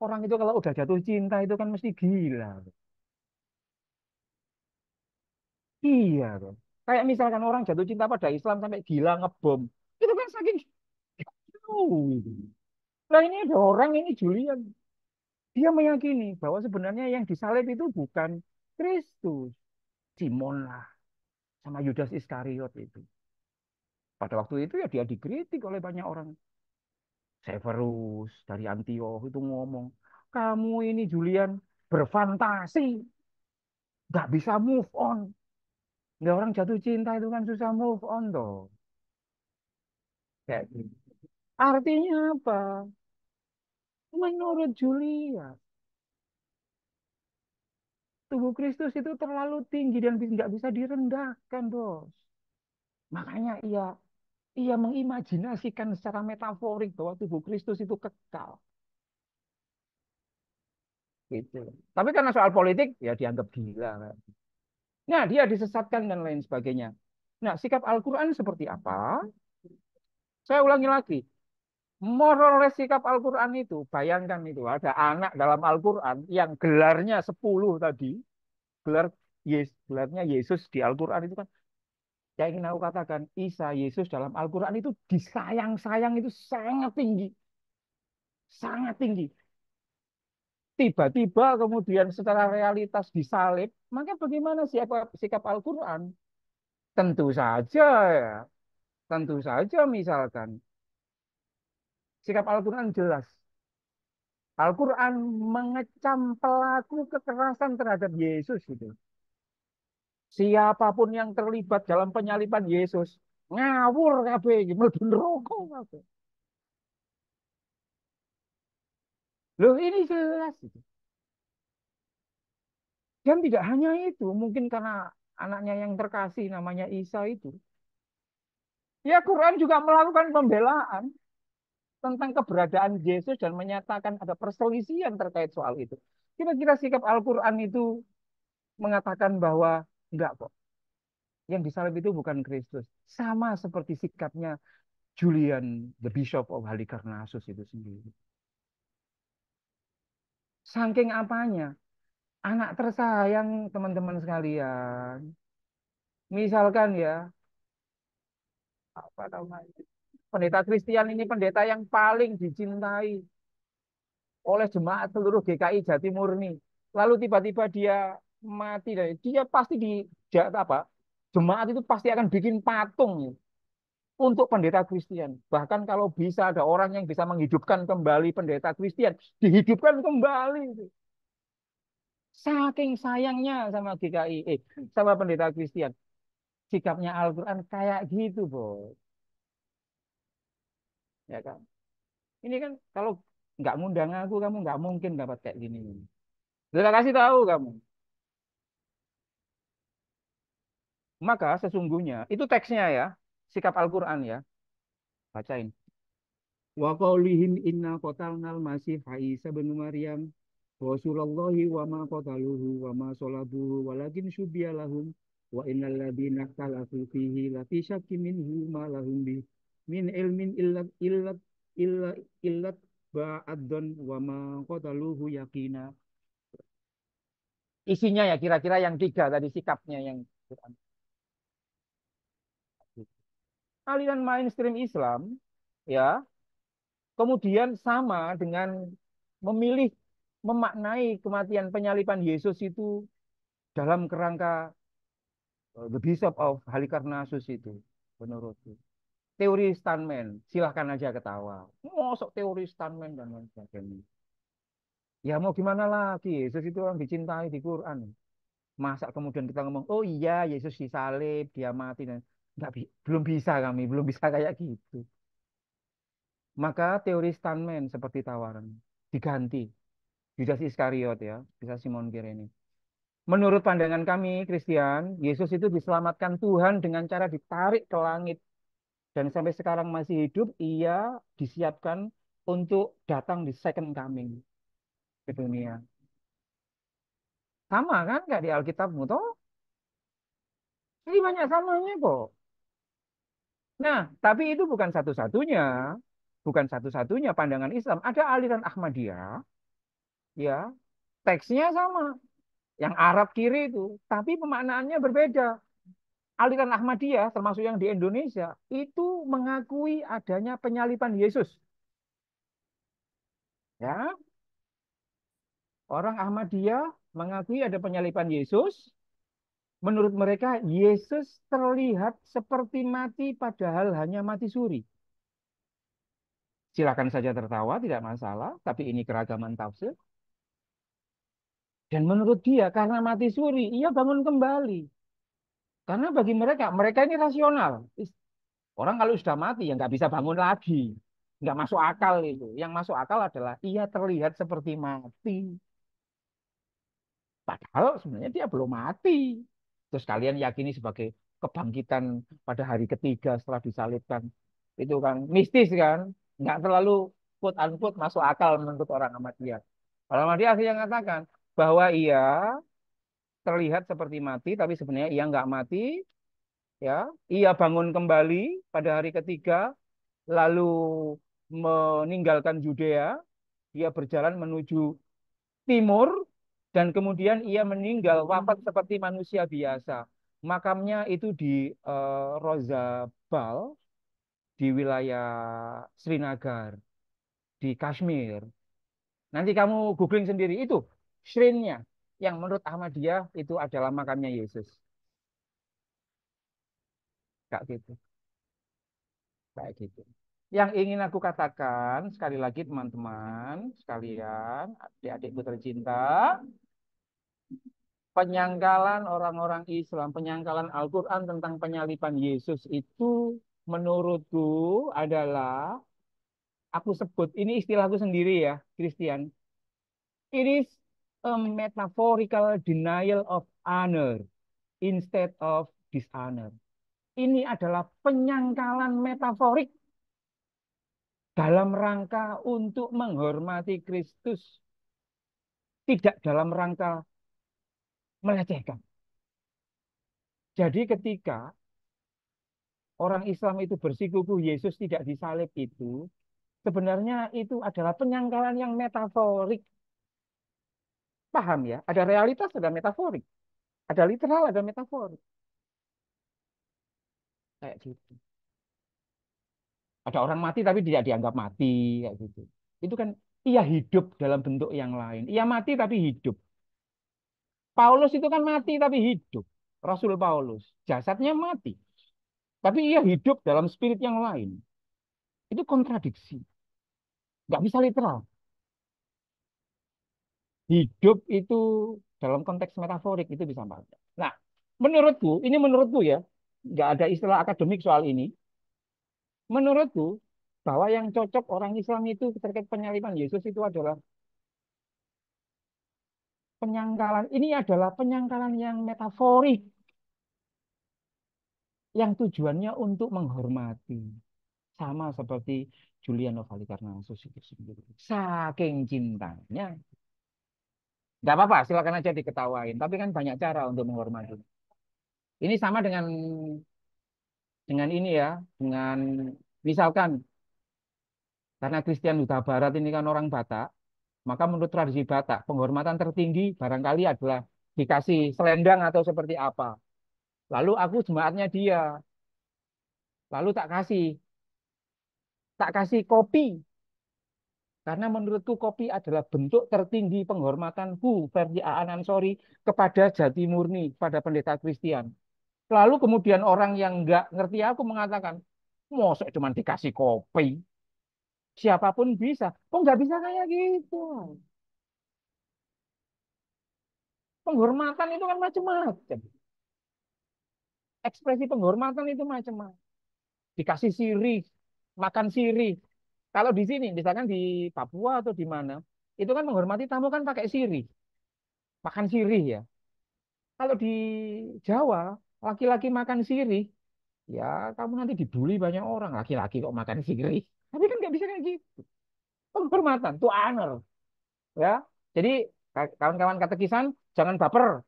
orang itu kalau udah jatuh cinta itu kan mesti gila. Iya, bro. Kayak misalkan orang jatuh cinta pada Islam sampai gila ngebom. Itu kan saking jauh. Nah ini ada orang ini Julian. Dia meyakini bahwa sebenarnya yang disalib itu bukan Kristus. Simon lah sama Yudas Iskariot itu. Pada waktu itu ya dia dikritik oleh banyak orang. Severus dari Antioch itu ngomong, kamu ini Julian berfantasi, nggak bisa move on. Nggak orang jatuh cinta itu kan susah move on toh. Kayak gitu. Artinya apa? Menurut Julian, tubuh Kristus itu terlalu tinggi dan nggak bisa direndahkan, bos. Makanya ia mengimajinasikan secara metaforik bahwa tubuh Kristus itu kekal. Gitu. Tapi karena soal politik, ya dianggap gila. Kan. Nah, dia disesatkan dan lain sebagainya. Nah, sikap Al-Quran seperti apa? Saya ulangi lagi. Moral sikap Al-Quran itu, bayangkan itu, ada anak dalam Al-Quran yang gelarnya 10 tadi, gelar gelarnya Yesus di Al-Quran itu kan, yang ingin aku katakan, Isa, Yesus dalam Al-Quran itu disayang-sayang itu sangat tinggi. Sangat tinggi. Tiba-tiba kemudian secara realitas disalib, maka bagaimana sikap Al-Quran? Tentu saja ya, tentu saja misalkan sikap Al-Quran jelas. Al-Quran mengecam pelaku kekerasan terhadap Yesus itu. Siapapun yang terlibat dalam penyaliban Yesus, ngawur kabeh, mlebu neraka kabeh. Loh ini jelas itu. Dan tidak hanya itu, mungkin karena anaknya yang terkasih namanya Isa itu. Ya Quran juga melakukan pembelaan tentang keberadaan Yesus dan menyatakan ada perselisihan terkait soal itu. Kira-kira sikap Al-Quran itu mengatakan bahwa enggak kok, yang disalib itu bukan Kristus. Sama seperti sikapnya Julian, the Bishop of Halikarnassus itu sendiri. Saking apanya? Anak tersayang teman-teman sekalian. Misalkan ya, apa namanya? Pendeta Christian ini pendeta yang paling dicintai oleh jemaat seluruh GKI Jatimurni. Lalu tiba-tiba dia mati dan dia pasti apa? Jemaat itu pasti akan bikin patung ya, untuk pendeta Christian. Bahkan kalau bisa ada orang yang bisa menghidupkan kembali pendeta Christian, dihidupkan kembali. Saking sayangnya sama GKI, sama pendeta Christian. Sikapnya Al-Quran kayak gitu, bos. Ya kan? Ini kan kalau nggak ngundang aku, kamu nggak mungkin dapat kayak gini. Sudah kasih tahu kamu. Maka sesungguhnya, itu teksnya ya, sikap Al-Quran ya. Bacain. Wa qaulihim inna qatalnal masih Isa bin Maryam Rasulullahi wa ma qataluhu wa ma salabuhu walakin syubbiha lahum wa innal ladzina ikhtalafu fihi la fi syakkin minhu ma lahum bi min ilmin illat ba'adun wa ma qataluhu yaqina. Isinya ya kira-kira yang tiga tadi sikapnya yang aliran mainstream Islam ya kemudian sama dengan memilih memaknai kematian penyaliban Yesus itu dalam kerangka The Bishop of Halikarnassus itu menurutku. Teori Steinman, silahkan aja ketawa. Mosok teori Steinman dan lain sebagainya. Ya mau gimana lagi, Yesus itu orang dicintai di Quran. Masa kemudian kita ngomong, oh iya Yesus disalib, dia mati dan belum bisa kami, belum bisa kayak gitu. Maka teori Steinman seperti tawaran diganti. Yudas Iskariot ya, bisa Simon Kirene. Menurut pandangan kami, Kristen, Yesus itu diselamatkan Tuhan dengan cara ditarik ke langit. Dan sampai sekarang masih hidup, ia disiapkan untuk datang di second coming ke dunia. Sama kan, nggak di Alkitabmu, toh? Ini banyak samanya kok. Nah, tapi itu bukan satu-satunya. Bukan satu-satunya pandangan Islam. Ada aliran Ahmadiyah, ya, teksnya sama. Yang Arab kiri itu. Tapi pemaknaannya berbeda. Aliran Ahmadiyah, termasuk yang di Indonesia, itu mengakui adanya penyaliban Yesus. Ya, orang Ahmadiyah mengakui ada penyaliban Yesus. Menurut mereka, Yesus terlihat seperti mati padahal hanya mati suri. Silakan saja tertawa, tidak masalah, tapi ini keragaman tafsir. Dan menurut dia, karena mati suri, ia bangun kembali. Karena bagi mereka, mereka ini rasional. Orang kalau sudah mati, ya nggak bisa bangun lagi. Nggak masuk akal itu. Yang masuk akal adalah ia terlihat seperti mati. Padahal sebenarnya dia belum mati. Terus kalian yakini sebagai kebangkitan pada hari ketiga setelah disalibkan. Itu kan mistis kan. Nggak terlalu quote unquote masuk akal menurut orang Ahmadiyah. Orang Ahmadiyah akhirnya mengatakan bahwa ia terlihat seperti mati, tapi sebenarnya ia nggak mati. Ya, ia bangun kembali pada hari ketiga, lalu meninggalkan Yudea. Dia berjalan menuju timur dan kemudian ia meninggal wafat seperti manusia biasa. Makamnya itu di Rojabal di wilayah Srinagar di Kashmir. Nanti kamu googling sendiri itu Shrinnya yang menurut Ahmadiyah itu adalah makamnya Yesus. Kayak gitu, kayak gitu. Yang ingin aku katakan sekali lagi teman-teman sekalian, adik-adikku tercinta, penyangkalan orang-orang Islam, penyangkalan Al-Quran tentang penyaliban Yesus itu menurutku adalah, aku sebut, ini istilahku sendiri ya, Christian. It is a metaphorical denial of honor instead of dishonor. Ini adalah penyangkalan metaforik dalam rangka untuk menghormati Kristus, tidak dalam rangka melecehkan. Jadi ketika orang Islam itu bersikukuh Yesus tidak disalib itu, sebenarnya itu adalah penyangkalan yang metaforik. Paham ya? Ada realitas, ada metaforik. Ada literal, ada metaforik. Kayak gitu. Ada orang mati tapi tidak dianggap mati. Kayak gitu. Itu kan ia hidup dalam bentuk yang lain. Ia mati tapi hidup. Paulus itu kan mati tapi hidup. Rasul Paulus. Jasadnya mati. Tapi ia hidup dalam spirit yang lain. Itu kontradiksi. Nggak bisa literal. Hidup itu dalam konteks metaforik itu bisa pakai. Nah, menurutku ya, nggak ada istilah akademik soal ini. Menurutku bahwa yang cocok orang Islam itu terkait penyaliban Yesus itu adalah penyangkalan. Ini adalah penyangkalan yang metaforik, yang tujuannya untuk menghormati, sama seperti Julian Halikarnassus itu sendiri. Saking cintanya, nggak apa-apa, silakan aja diketawain. Tapi kan banyak cara untuk menghormati. Ini sama dengan ini ya, dengan misalkan karena Christian Huta Barat ini kan orang Batak, maka menurut tradisi Batak, penghormatan tertinggi barangkali adalah dikasih selendang atau seperti apa. Lalu aku jemaatnya dia, lalu tak kasih kopi. Karena menurutku kopi adalah bentuk tertinggi penghormatanku, Ferdi Aan Ansori, kepada Jati Murni, pada pendeta Kristen. Lalu kemudian orang yang nggak ngerti aku mengatakan, mosok cuma dikasih kopi. Siapapun bisa. Kok nggak bisa kayak gitu? Penghormatan itu kan macam-macam. Ekspresi penghormatan itu macam-macam. Dikasih sirih, makan sirih. Kalau di sini, misalkan di Papua atau di mana, itu kan menghormati tamu kan pakai sirih, makan sirih ya. Kalau di Jawa, laki-laki makan sirih, ya kamu nanti dibully banyak orang. Laki-laki kok makan sirih. Tapi kan nggak bisa kayak gitu. Penghormatan, to honor. Ya. Jadi kawan-kawan katekisan, jangan baper.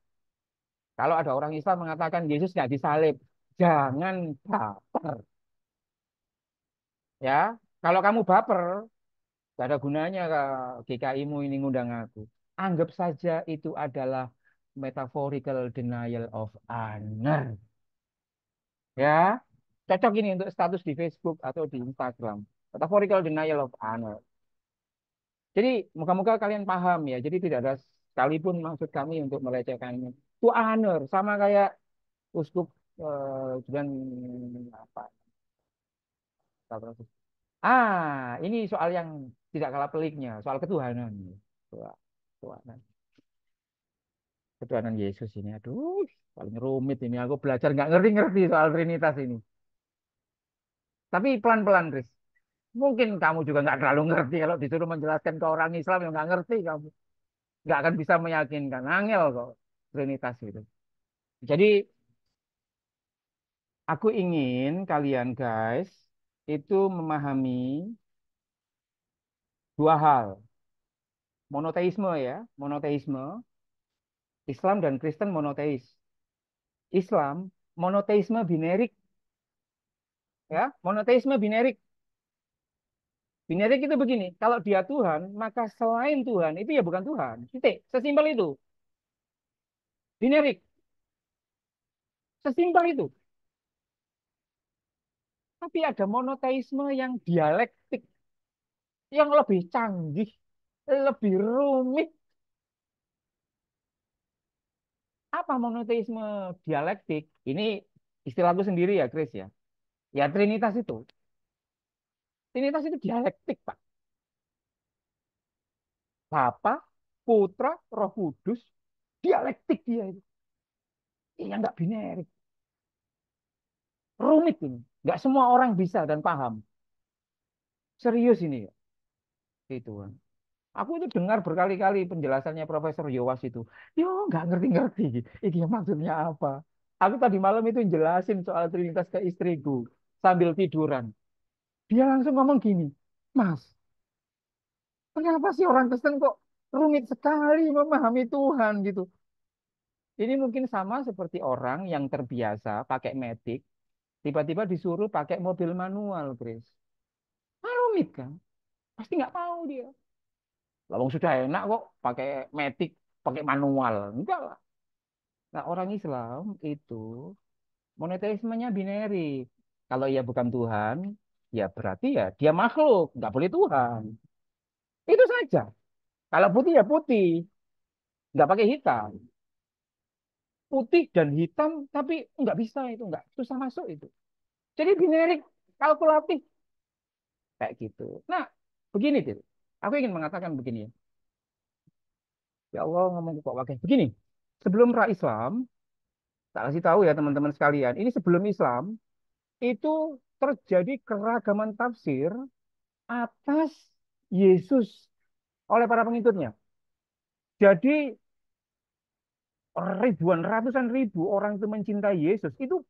Kalau ada orang Islam mengatakan Yesus nggak disalib, jangan baper. Ya, kalau kamu baper, gak ada gunanya GKI-mu ini ngundang aku. Anggap saja itu adalah metaphorical denial of honor. Ya, cocok ini untuk status di Facebook atau di Instagram. Metaphorical denial of honor. Jadi moga-moga kalian paham ya. Jadi tidak ada sekalipun maksud kami untuk melecehkannya. Itu honor sama kayak uskup dan apa? Ini soal yang tidak kalah peliknya, soal ketuhanan. Ketuhanan, ketuhanan Yesus ini. Aduh, paling rumit ini. Aku belajar nggak ngerti-ngerti soal Trinitas ini. Tapi pelan-pelan, Riz. Mungkin kamu juga nggak terlalu ngerti kalau disuruh menjelaskan ke orang Islam yang nggak ngerti kamu. Nggak akan bisa meyakinkan. Angel kok Trinitas itu. Jadi aku ingin kalian guys itu memahami dua hal. Monoteisme ya, monoteisme. Islam dan Kristen monoteis. Islam monoteisme binerik ya, monoteisme binerik. Binerik itu begini, kalau dia Tuhan, maka selain Tuhan itu ya bukan Tuhan. Titik, sesimpel itu. Binerik, sesimpel itu. Tapi ada monoteisme yang dialektik, yang lebih canggih, lebih rumit. Apa monoteisme dialektik? Ini istilahku sendiri ya, Chris ya. Ya Trinitas itu. Trinitas itu dialektik, Pak. Bapa, Putra, Roh Kudus, dialektik dia itu. Iya nggak binerik. Rumit ini. Nggak semua orang bisa dan paham. Serius ini ya. Itu kan. Aku itu dengar berkali-kali penjelasannya Profesor Yowas itu. Yo, nggak ngerti-ngerti. Ini maksudnya apa? Aku tadi malam itu jelasin soal Trinitas ke istriku sambil tiduran. Dia langsung ngomong gini, Mas, kenapa sih orang Kristen kok rumit sekali memahami Tuhan gitu? Ini mungkin sama seperti orang yang terbiasa pakai metik, tiba-tiba disuruh pakai mobil manual, Chris. Rumit kan? Pasti nggak mau dia. Lawang sudah enak kok pakai metik, pakai manual. Enggak lah. Nah, orang Islam itu monoteismenya binary. Kalau ia bukan Tuhan, ya berarti ya dia makhluk, nggak boleh Tuhan. Itu saja. Kalau putih ya putih, nggak pakai hitam. Putih dan hitam, tapi nggak bisa itu, nggak susah masuk itu. Jadi binary kalkulatif kayak gitu. Nah, begini, Til. Aku ingin mengatakan begini ya. Ya Allah, ngomong kok pakai begini. Sebelum pra-Islam, tak kasih tahu ya teman-teman sekalian. Ini sebelum Islam itu terjadi keragaman tafsir atas Yesus oleh para pengikutnya. Jadi ribuan, ratusan ribu orang itu mencintai Yesus itu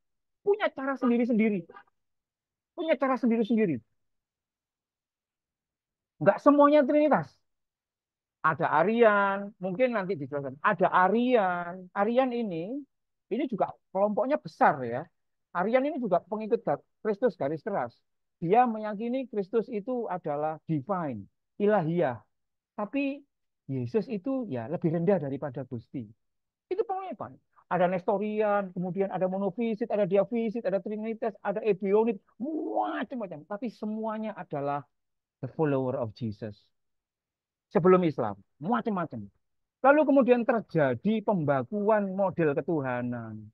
punya cara sendiri-sendiri, punya cara sendiri-sendiri. Nggak semuanya Trinitas. Ada Arian, mungkin nanti dijelaskan. Ada Arian. Arian ini juga kelompoknya besar ya. Arian ini juga pengikut Kristus garis keras. Dia meyakini Kristus itu adalah divine, ilahiyah. Tapi Yesus itu ya lebih rendah daripada Gusti. Itu pengikut. Ada Nestorian, kemudian ada monofisit, ada diafisit, ada trinitas, ada ebionit, macam-macam. Tapi semuanya adalah the follower of Jesus sebelum Islam, macam-macam. Lalu kemudian terjadi pembakuan model ketuhanan.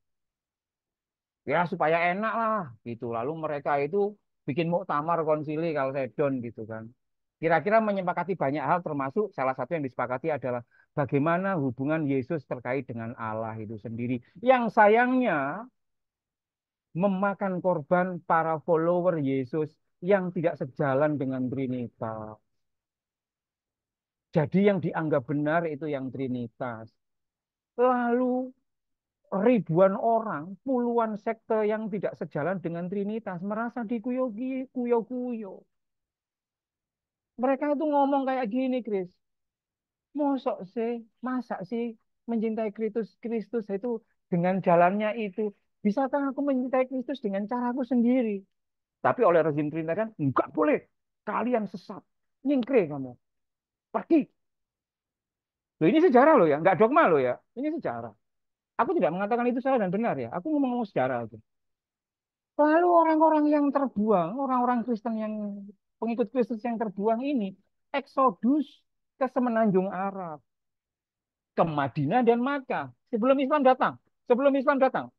Ya supaya enak lah gitu. Lalu mereka itu bikin muktamar konsili Kalsedon gitu kan. Kira-kira menyepakati banyak hal termasuk salah satu yang disepakati adalah bagaimana hubungan Yesus terkait dengan Allah itu sendiri. Yang sayangnya memakan korban para follower Yesus yang tidak sejalan dengan Trinitas. Jadi yang dianggap benar itu yang Trinitas. Lalu ribuan orang, puluhan sekte yang tidak sejalan dengan Trinitas merasa dikuyo-kuyo. Mereka itu ngomong kayak gini, Chris. Mosok sih, masa sih mencintai Kristus Kristus itu dengan jalannya itu? Bisakah aku mencintai Kristus dengan caraku sendiri? Tapi oleh rezim Trinitas kan, enggak boleh. Kalian sesat. Nyingkre kamu. Pergi. Loh, ini sejarah loh ya, enggak dogma loh ya. Ini sejarah. Aku tidak mengatakan itu salah dan benar ya. Aku ngomong sejarah aja. Lalu orang-orang yang terbuang, orang-orang Kristen yang pengikut Kristus yang terbuang ini, Exodus. ke Semenanjung Arab, ke Madinah dan Makkah sebelum Islam datang. Sebelum Islam datang,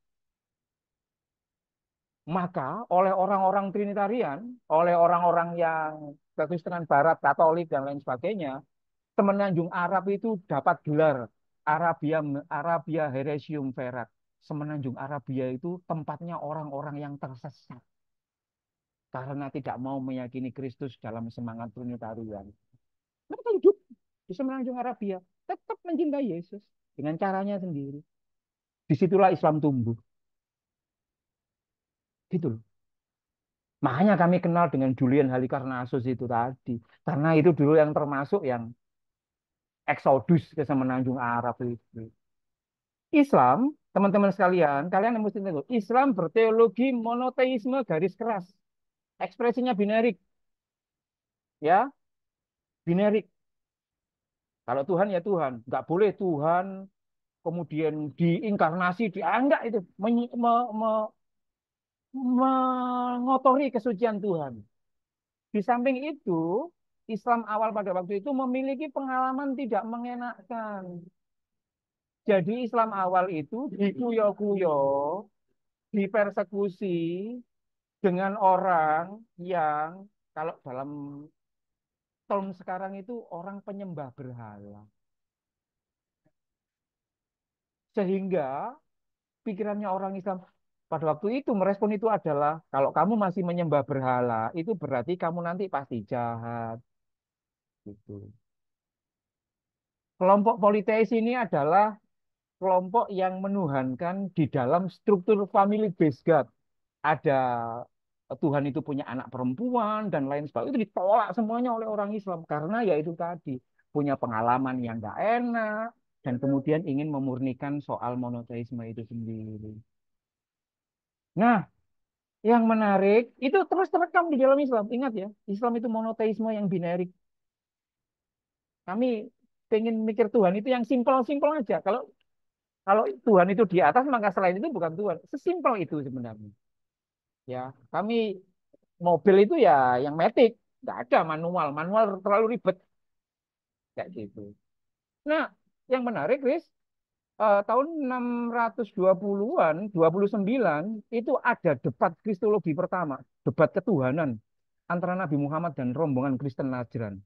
maka oleh orang-orang Trinitarian, oleh orang-orang yang Kekristenan Barat, Katolik dan lain sebagainya, Semenanjung Arab itu dapat gelar Arabia Arabia Heresium Verat. Semenanjung Arabia itu tempatnya orang-orang yang tersesat karena tidak mau meyakini Kristus dalam semangat Trinitarian. Mereka hidup di Semenanjung Arabia, tetap mencintai Yesus dengan caranya sendiri. Disitulah Islam tumbuh. Gitu loh. Makanya kami kenal dengan Julian Halikarnassus itu tadi. Karena itu dulu yang termasuk yang eksodus ke Semenanjung Arab itu. Islam, teman-teman sekalian, kalian yang mesti tahu, Islam berteologi monoteisme garis keras. Ekspresinya binerik, ya, binerik. Kalau Tuhan ya Tuhan, nggak boleh Tuhan kemudian diinkarnasi, dianggap itu mengotori kesucian Tuhan. Di samping itu, Islam awal pada waktu itu memiliki pengalaman tidak mengenakan. Jadi Islam awal itu dikuyo-kuyo, dipersekusi dengan orang yang kalau dalam term sekarang itu orang penyembah berhala. Sehingga pikirannya orang Islam pada waktu itu merespon itu adalah kalau kamu masih menyembah berhala, itu berarti kamu nanti pasti jahat gitu. Kelompok politeis ini adalah kelompok yang menuhankan di dalam struktur family based God. Ada Tuhan itu punya anak perempuan dan lain sebagainya. Itu ditolak semuanya oleh orang Islam karena ya itu tadi punya pengalaman yang nggak enak dan kemudian ingin memurnikan soal monoteisme itu sendiri. Nah, yang menarik itu terus terekam di dalam Islam. Ingat ya, Islam itu monoteisme yang binerik. Kami pengen mikir Tuhan itu yang simpel-simpel aja. Kalau kalau Tuhan itu di atas, maka selain itu bukan Tuhan. Sesimpel itu sebenarnya. Ya, kami mobil itu ya yang matic, nggak ada manual. Manual terlalu ribet kayak gitu. Nah, yang menarik, Chris, tahun 620-an, 29 itu ada debat kristologi pertama, debat ketuhanan antara Nabi Muhammad dan rombongan Kristen Najran.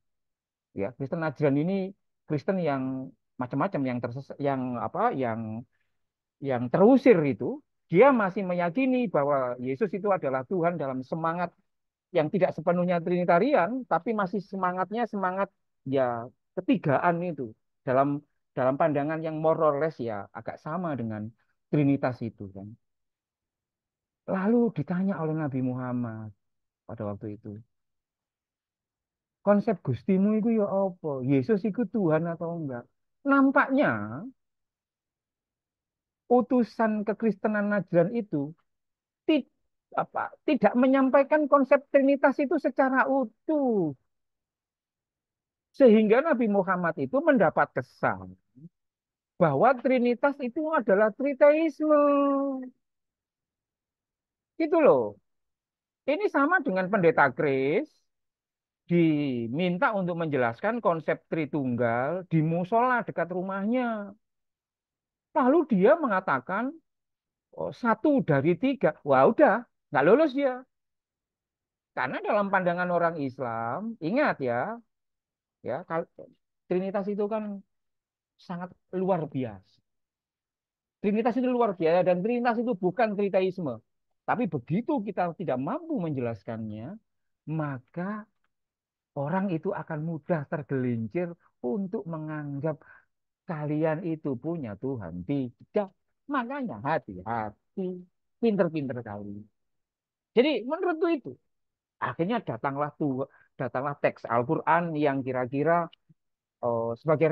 Ya, Kristen Najran ini Kristen yang macam-macam, yang tersesat, yang apa, yang terusir itu, dia masih meyakini bahwa Yesus itu adalah Tuhan dalam semangat yang tidak sepenuhnya Trinitarian, tapi masih semangatnya semangat ya ketigaan itu dalam dalam pandangan yang more or less ya agak sama dengan Trinitas itu kan. Lalu ditanya oleh Nabi Muhammad pada waktu itu, konsep Gustimu itu ya apa? Yesus itu Tuhan atau enggak? Nampaknya utusan kekristenan Najran itu ti- tidak menyampaikan konsep Trinitas itu secara utuh. Sehingga Nabi Muhammad itu mendapat kesan bahwa Trinitas itu adalah triteisme. Gitu loh. Ini sama dengan Pendeta Kris diminta untuk menjelaskan konsep Tritunggal di musola dekat rumahnya. Lalu dia mengatakan, oh, satu dari tiga. Wah udah, nggak lulus dia. Karena dalam pandangan orang Islam, ingat ya, ya Trinitas itu kan sangat luar biasa. Trinitas itu luar biasa dan Trinitas itu bukan triteisme. Tapi begitu kita tidak mampu menjelaskannya, maka orang itu akan mudah tergelincir untuk menganggap kalian itu punya Tuhan. Tidak. Makanya hati-hati. Pinter-pinter kali. Jadi menurutku itu. Akhirnya datanglah teks Al-Quran yang kira-kira sebagai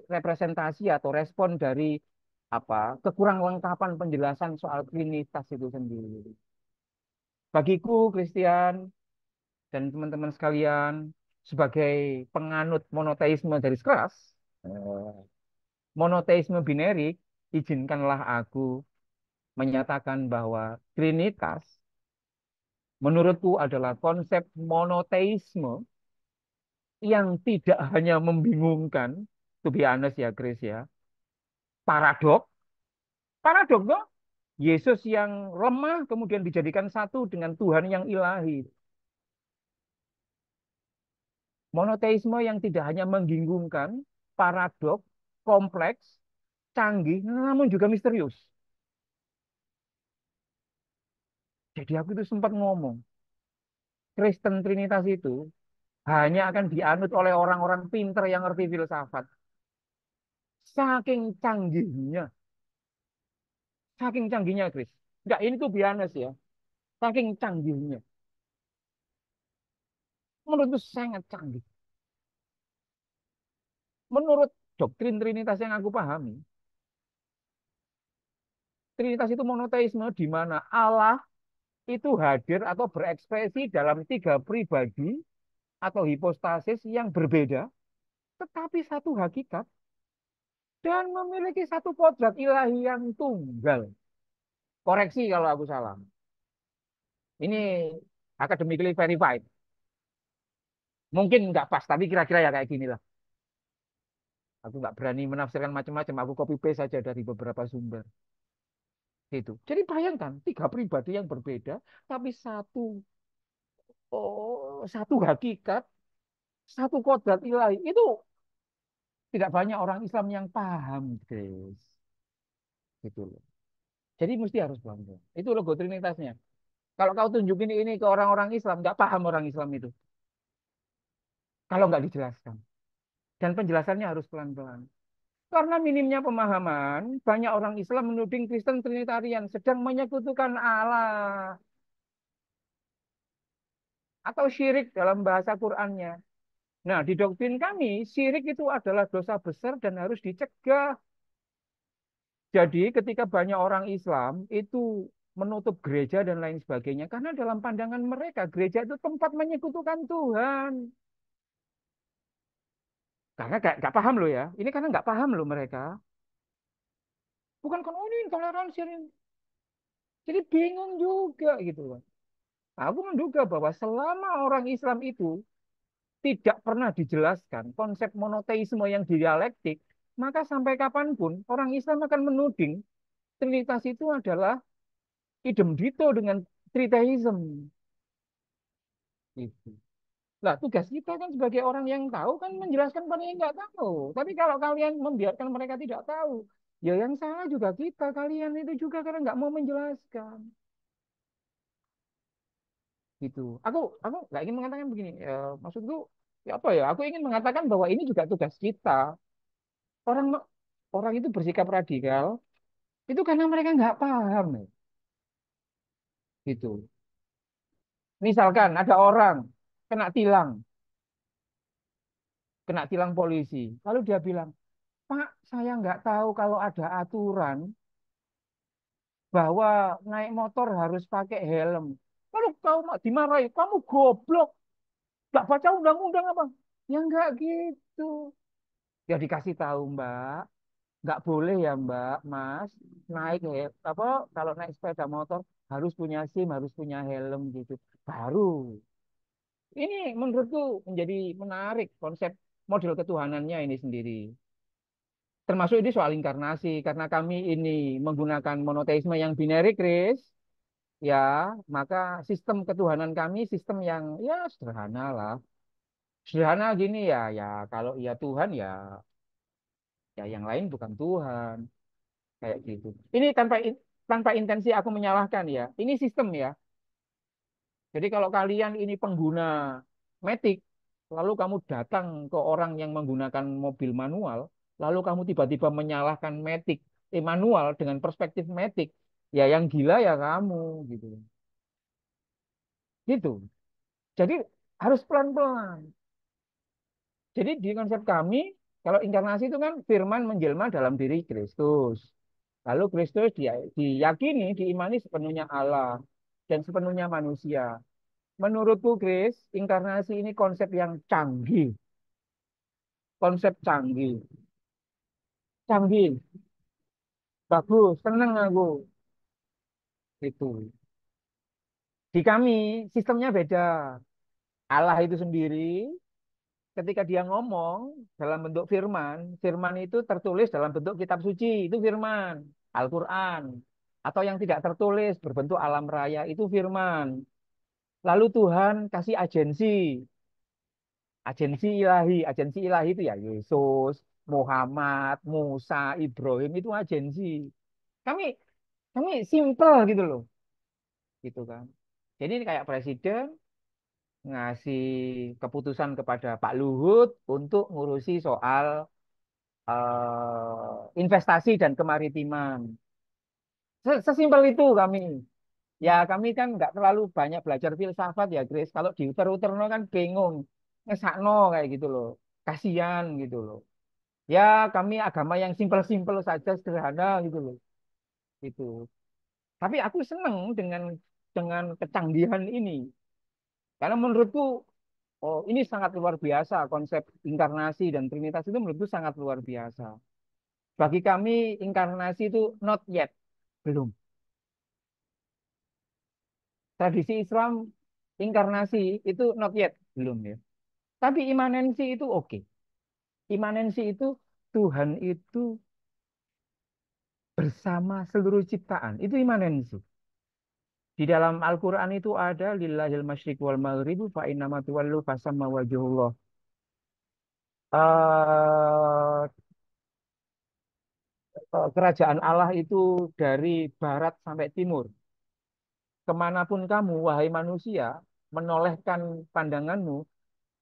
representasi atau respon dari apa kekurang lengkapan penjelasan soal Trinitas itu sendiri. Bagiku, Christian dan teman-teman sekalian, sebagai penganut monoteisme garis keras, eh, monoteisme binerik, izinkanlah aku menyatakan bahwa Trinitas menurutku adalah konsep monoteisme yang tidak hanya membingungkan, to be honest ya, Chris ya, paradok, paradok toh, Yesus yang lemah kemudian dijadikan satu dengan Tuhan yang ilahi. Monoteisme yang tidak hanya membingungkan, paradok, kompleks, canggih, namun juga misterius. Jadi aku itu sempat ngomong, Kristen Trinitas itu hanya akan dianut oleh orang-orang pinter yang ngerti filsafat. Saking canggihnya, saking canggihnya, Chris. Enggak, ini tuh biasa ya. Saking canggihnya. Menurutku sangat canggih. Menurut doktrin Trinitas yang aku pahami, Trinitas itu monoteisme di mana Allah itu hadir atau berekspresi dalam tiga pribadi atau hipostasis yang berbeda, tetapi satu hakikat dan memiliki satu kodrat ilahi yang tunggal. Koreksi kalau aku salah. Ini academically verified. Mungkin nggak pas, tapi kira-kira ya kayak gini lah. Aku nggak berani menafsirkan macam-macam. Aku copy paste saja dari beberapa sumber. Itu. Jadi bayangkan tiga pribadi yang berbeda, tapi satu hakikat, satu kodrat ilahi. Itu tidak banyak orang Islam yang paham, guys. Gitu loh. Jadi mesti harus bangga. Itu logo trinitasnya. Kalau kau tunjukin ini ke orang-orang Islam, nggak paham orang Islam itu. Kalau nggak dijelaskan. Dan penjelasannya harus pelan-pelan. Karena minimnya pemahaman, banyak orang Islam menuding Kristen Trinitarian sedang menyekutukan Allah atau syirik dalam bahasa Qur'annya. Nah, di doktrin kami, syirik itu adalah dosa besar dan harus dicegah. Jadi, ketika banyak orang Islam itu menutup gereja dan lain sebagainya, karena dalam pandangan mereka, gereja itu tempat menyekutukan Tuhan. Karena nggak paham loh ya, ini karena nggak paham loh mereka. Bukan kan, oh ini intoleransi. Jadi bingung juga gitu loh. Aku menduga bahwa selama orang Islam itu tidak pernah dijelaskan konsep monoteisme yang dialektik, maka sampai kapanpun orang Islam akan menuding Trinitas itu adalah idem dito dengan Triteism. Gitu. Lah tugas kita kan sebagai orang yang tahu kan menjelaskan pada yang nggak tahu. Tapi kalau kalian membiarkan mereka tidak tahu, ya yang salah juga kita, kalian itu juga karena nggak mau menjelaskan. Gitu. Aku nggak ingin mengatakan begini. Maksudku ya apa ya? Aku ingin mengatakan bahwa ini juga tugas kita. Orang orang itu bersikap radikal itu karena mereka nggak paham, ya. Gitu. Misalkan ada orang kena tilang, kena tilang polisi, lalu dia bilang, Pak, saya nggak tahu kalau ada aturan bahwa naik motor harus pakai helm. Lalu kau dimarahi, kamu goblok, nggak baca undang-undang apa? Ya nggak gitu. Ya dikasih tahu Mbak, nggak boleh ya Mbak, Mas, naik ya, apa kalau naik sepeda motor harus punya SIM, harus punya helm gitu. Baru. Ini menurutku menjadi menarik konsep model ketuhanannya ini sendiri. Termasuk ini soal inkarnasi karena kami ini menggunakan monoteisme yang binary, Chris. Ya, maka sistem ketuhanan kami sistem yang ya sederhana lah. Sederhana gini ya, ya kalau ya Tuhan ya ya yang lain bukan Tuhan. Kayak gitu. Ini tanpa intensi aku menyalahkan ya. Ini sistem ya. Jadi kalau kalian ini pengguna Matic, lalu kamu datang ke orang yang menggunakan mobil manual, lalu kamu tiba-tiba menyalahkan manual dengan perspektif Matic, ya yang gila ya kamu gitu. Gitu. Jadi harus pelan-pelan. Jadi di konsep kami, kalau inkarnasi itu kan firman menjelma dalam diri Kristus. Lalu Kristus diyakini, diimani sepenuhnya Allah dan sepenuhnya manusia. Menurutku, Chris, inkarnasi ini konsep yang canggih. Konsep canggih. Canggih. Bagus. Senang aku. Itu. Di kami, sistemnya beda. Allah itu sendiri. ketika dia ngomong dalam bentuk firman, firman itu tertulis dalam bentuk kitab suci, itu firman, Al-Quran. Atau yang tidak tertulis berbentuk alam raya, itu firman. Lalu Tuhan kasih agensi ilahi itu ya Yesus, Muhammad, Musa, Ibrahim itu agensi. Kami kami simple gitu loh, gitu kan. Jadi ini kayak presiden ngasih keputusan kepada Pak Luhut untuk ngurusi soal investasi dan kemaritiman. Sesimpel itu kami. Ya kami kan nggak terlalu banyak belajar filsafat ya Grace. Kalau diuter-uterno kan bingung. Ngesakno kayak gitu loh. Kasihan gitu loh. Ya kami agama yang simpel-simpel saja, sederhana gitu loh. Gitu. Tapi aku seneng dengan kecanggihan ini. Karena menurutku, oh ini sangat luar biasa. Konsep inkarnasi dan trinitas itu menurutku sangat luar biasa. Bagi kami inkarnasi itu not yet, belum. Tradisi Islam inkarnasi itu not yet, belum ya. Tapi imanensi itu oke. Imanensi itu Tuhan itu bersama seluruh ciptaan. Itu imanensi. Di dalam Al-Quran itu ada lillahil masyriq wal maghribu fa innama tuwallu fasamma wajhullah. Eh, Kerajaan Allah itu dari barat sampai timur. Kemanapun kamu, wahai manusia, menolehkan pandanganmu,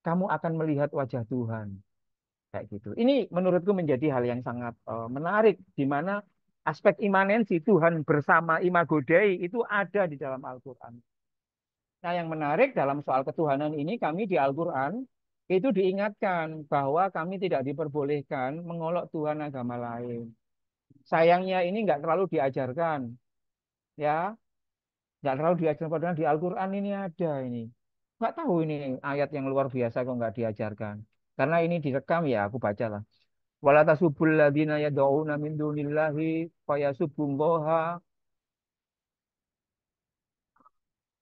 kamu akan melihat wajah Tuhan. Kayak gitu. Ini menurutku menjadi hal yang sangat menarik, di mana aspek imanensi Tuhan bersama Imago Dei itu ada di dalam Al-Quran. Nah, yang menarik dalam soal ketuhanan ini, kami di Al-Quran itu diingatkan bahwa kami tidak diperbolehkan mengolok Tuhan agama lain. Sayangnya ini nggak terlalu diajarkan, ya, nggak terlalu diajarkan. Padahal di Al-Quran ini ada ini. Nggak tahu ini ayat yang luar biasa kok nggak diajarkan. Karena ini direkam ya, aku baca lah. Wala tasubul ladzina yad'una min dunillahi fayasubbullaha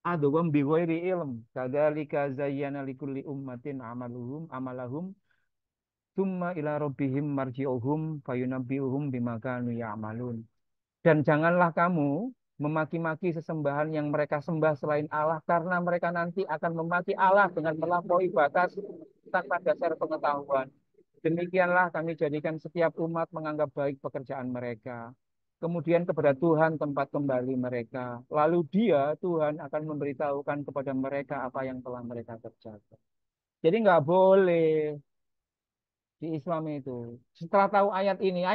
adwan bighairi ilm. Kadzalika zayyana likulli ummatin amalahum tsumma ila rabbihim marji'uhum fayunabbi'uhum bima kanu ya'malun. Dan janganlah kamu memaki-maki sesembahan yang mereka sembah selain Allah karena mereka nanti akan memaki Allah dengan melampaui batas tanpa dasar pengetahuan. Demikianlah kami jadikan setiap umat menganggap baik pekerjaan mereka. Kemudian kepada Tuhan tempat kembali mereka. Lalu dia, Tuhan, akan memberitahukan kepada mereka apa yang telah mereka kerjakan. Jadi nggak boleh di Islam itu. Setelah tahu ayat ini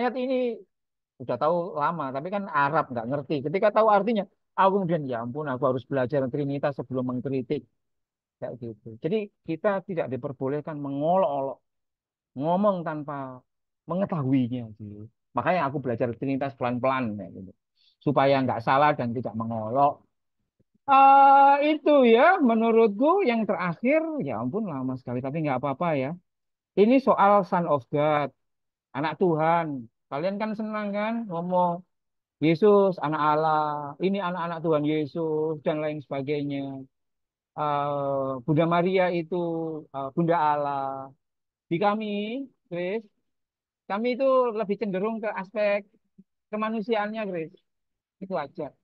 udah tahu lama, tapi kan Arab nggak ngerti. Ketika tahu artinya, aku kemudian ya ampun, aku harus belajar Trinitas sebelum mengkritik kayak gitu. Jadi kita tidak diperbolehkan mengolok-olok, ngomong tanpa mengetahuinya gitu. Makanya aku belajar Trinitas pelan-pelan kayak gitu. Supaya nggak salah dan tidak mengolok. Itu ya menurutku yang terakhir ya ampun lama sekali tapi nggak apa-apa ya. Ini soal Son of God, anak Tuhan. Kalian kan senang kan ngomong Yesus anak Allah, ini anak-anak Tuhan Yesus dan lain sebagainya. Bunda Maria itu Bunda Allah. Di kami, Chris, kami itu lebih cenderung ke aspek kemanusiaannya, Grace. Itu aja.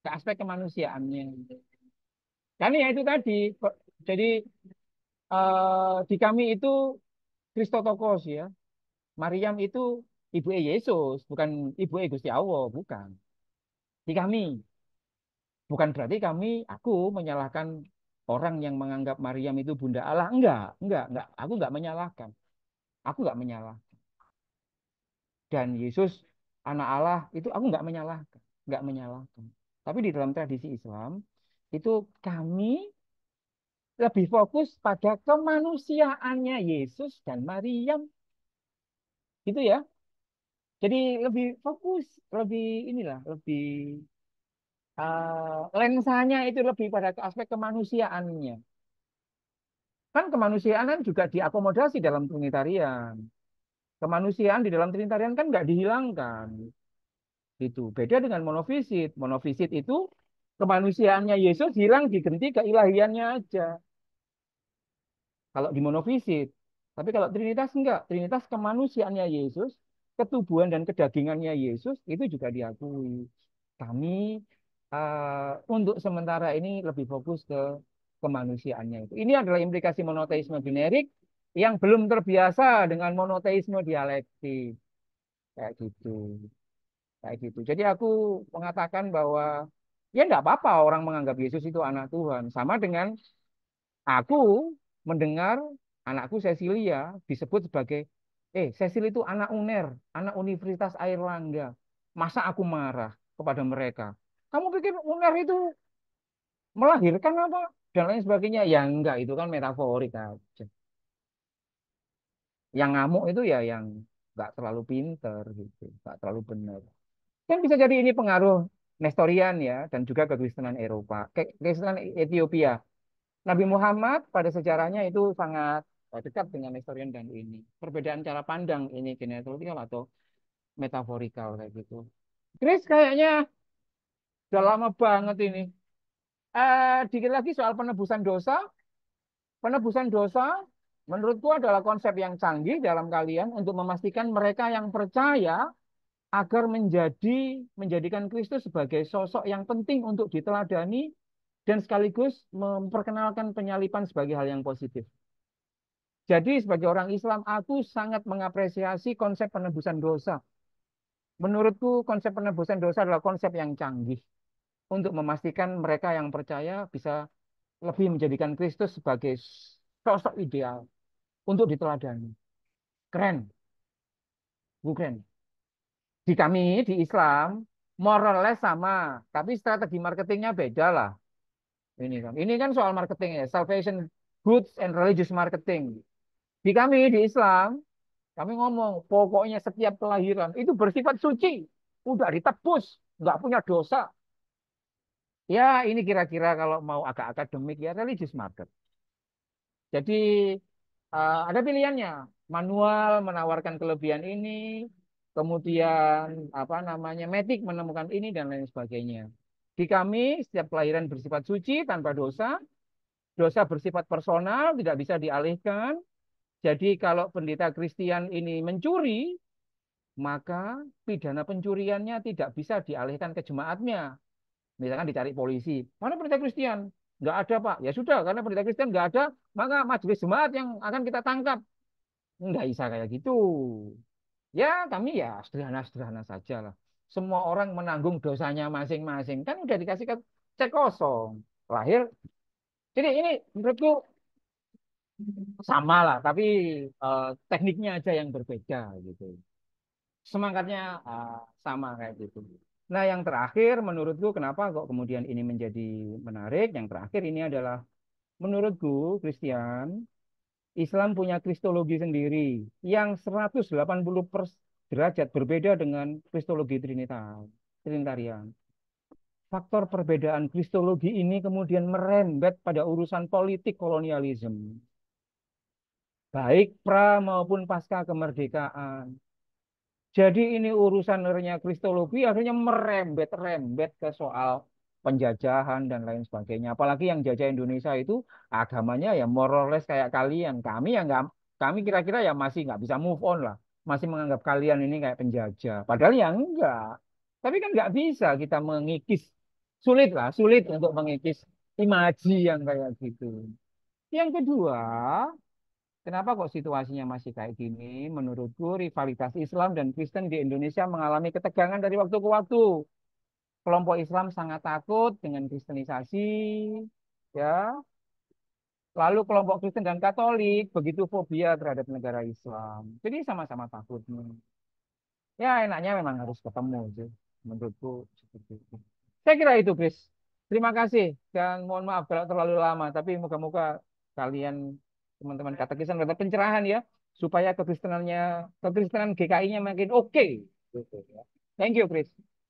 Ke aspek kemanusiaannya. Kan ya itu tadi. Jadi di kami itu Kristotokos ya. Maryam itu ibu Yesus, bukan ibu Gusti Allah, bukan. Di kami. Bukan berarti aku menyalahkan orang yang menganggap Maryam itu Bunda Allah. Enggak. Aku enggak menyalahkan. Aku enggak menyalahkan. Dan Yesus anak Allah itu aku enggak menyalahkan. Tapi di dalam tradisi Islam itu kami lebih fokus pada kemanusiaannya Yesus dan Maryam gitu ya. Jadi lebih fokus, lebih inilah, lebih lensanya itu lebih pada aspek kemanusiaannya. Kan kemanusiaan kan juga diakomodasi dalam Trinitarian. Kemanusiaan di dalam Trinitarian kan nggak dihilangkan. Itu beda dengan monofisit. Monofisit itu kemanusiaannya Yesus hilang diganti keilahiannya aja. kalau di monofisit. Tapi kalau Trinitas enggak. Trinitas kemanusiaannya Yesus, ketubuhan dan kedagingannya Yesus itu juga diakui. Kami untuk sementara ini lebih fokus ke kemanusiaannya itu. Ini adalah implikasi monoteisme generik yang belum terbiasa dengan monoteisme dialektik kayak gitu, kayak gitu. Jadi aku mengatakan bahwa ya enggak apa-apa orang menganggap Yesus itu anak Tuhan, sama dengan aku mendengar anakku Cecilia disebut sebagai, Cecil itu anak UNER, anak Universitas Airlangga. Masa aku marah kepada mereka? Kamu pikir UNER itu melahirkan apa? Dan lain sebagainya. Ya enggak, itu kan metaforik aja. Yang ngamuk itu ya yang enggak terlalu pinter gitu, enggak terlalu benar. Kan bisa jadi ini pengaruh Nestorian ya, dan juga kekristenan Eropa, kekristenan Ethiopia. Nabi Muhammad pada sejarahnya itu sangat dekat dengan Nestorian dan ini. Perbedaan cara pandang ini genealogical atau metaforikal kayak gitu. Chris kayaknya udah lama banget ini. Dikit lagi soal penebusan dosa. Penebusan dosa menurutku adalah konsep yang canggih dalam kalian untuk memastikan mereka yang percaya agar menjadikan Kristus sebagai sosok yang penting untuk diteladani dan sekaligus memperkenalkan penyalipan sebagai hal yang positif. Jadi sebagai orang Islam, aku sangat mengapresiasi konsep penebusan dosa. Menurutku konsep penebusan dosa adalah konsep yang canggih untuk memastikan mereka yang percaya bisa lebih menjadikan Kristus sebagai sosok ideal untuk diteladani. Keren, bukan? Di kami, di Islam, moralnya sama, tapi strategi marketingnya beda lah. Ini kan soal marketing ya, salvation goods and religious marketing. Di kami, di Islam, kami ngomong, pokoknya setiap kelahiran itu bersifat suci. Udah ditebus, nggak punya dosa. Ya, ini kira-kira kalau mau agak akademik ya, religious market. Jadi, ada pilihannya. Manual menawarkan kelebihan ini, kemudian apa namanya, metik menemukan ini, dan lain sebagainya. Di kami, setiap kelahiran bersifat suci, tanpa dosa. Dosa bersifat personal, tidak bisa dialihkan. Jadi kalau pendeta Kristen ini mencuri, maka pidana pencuriannya tidak bisa dialihkan ke jemaatnya. Misalkan dicari polisi, mana pendeta Kristen? Nggak ada Pak. Ya sudah, karena pendeta Kristen nggak ada, maka majelis jemaat yang akan kita tangkap. Nggak bisa kayak gitu. Ya kami ya sederhana-sederhana saja lah. Semua orang menanggung dosanya masing-masing. Kan udah dikasih cek kosong. Lahir. Jadi ini menurutku sama lah, tapi tekniknya aja yang berbeda gitu. Semangatnya sama kayak gitu. Nah, yang terakhir menurutku kenapa kok kemudian ini menjadi menarik? Yang terakhir ini adalah menurutku Christian, Islam punya kristologi sendiri yang 180 derajat berbeda dengan kristologi Trinitarian. Faktor perbedaan kristologi ini kemudian merembet pada urusan politik kolonialisme, baik pra maupun pasca kemerdekaan. Jadi ini urusan akhirnya kristologi akhirnya merembet-rembet ke soal penjajahan dan lain sebagainya. Apalagi yang jajah Indonesia itu agamanya ya more or less kayak kalian. Kami kira-kira ya masih nggak bisa move on lah. Masih menganggap kalian ini kayak penjajah. Padahal ya enggak. Tapi kan nggak bisa kita mengikis. Sulit untuk mengikis imaji yang kayak gitu. Yang kedua, kenapa kok situasinya masih kayak gini? Menurutku rivalitas Islam dan Kristen di Indonesia mengalami ketegangan dari waktu ke waktu. Kelompok Islam sangat takut dengan kristenisasi, ya. Lalu kelompok Kristen dan Katolik begitu fobia terhadap negara Islam. Jadi sama-sama takutnya. Ya enaknya memang harus ketemu sih. Menurutku seperti itu. Saya kira itu, Chris. Terima kasih dan mohon maaf kalau terlalu lama. Tapi moga-moga kalian teman-teman katekisme dapat pencerahan ya supaya kekristenan GKI-nya makin oke. Gitu, ya. Thank you, Chris.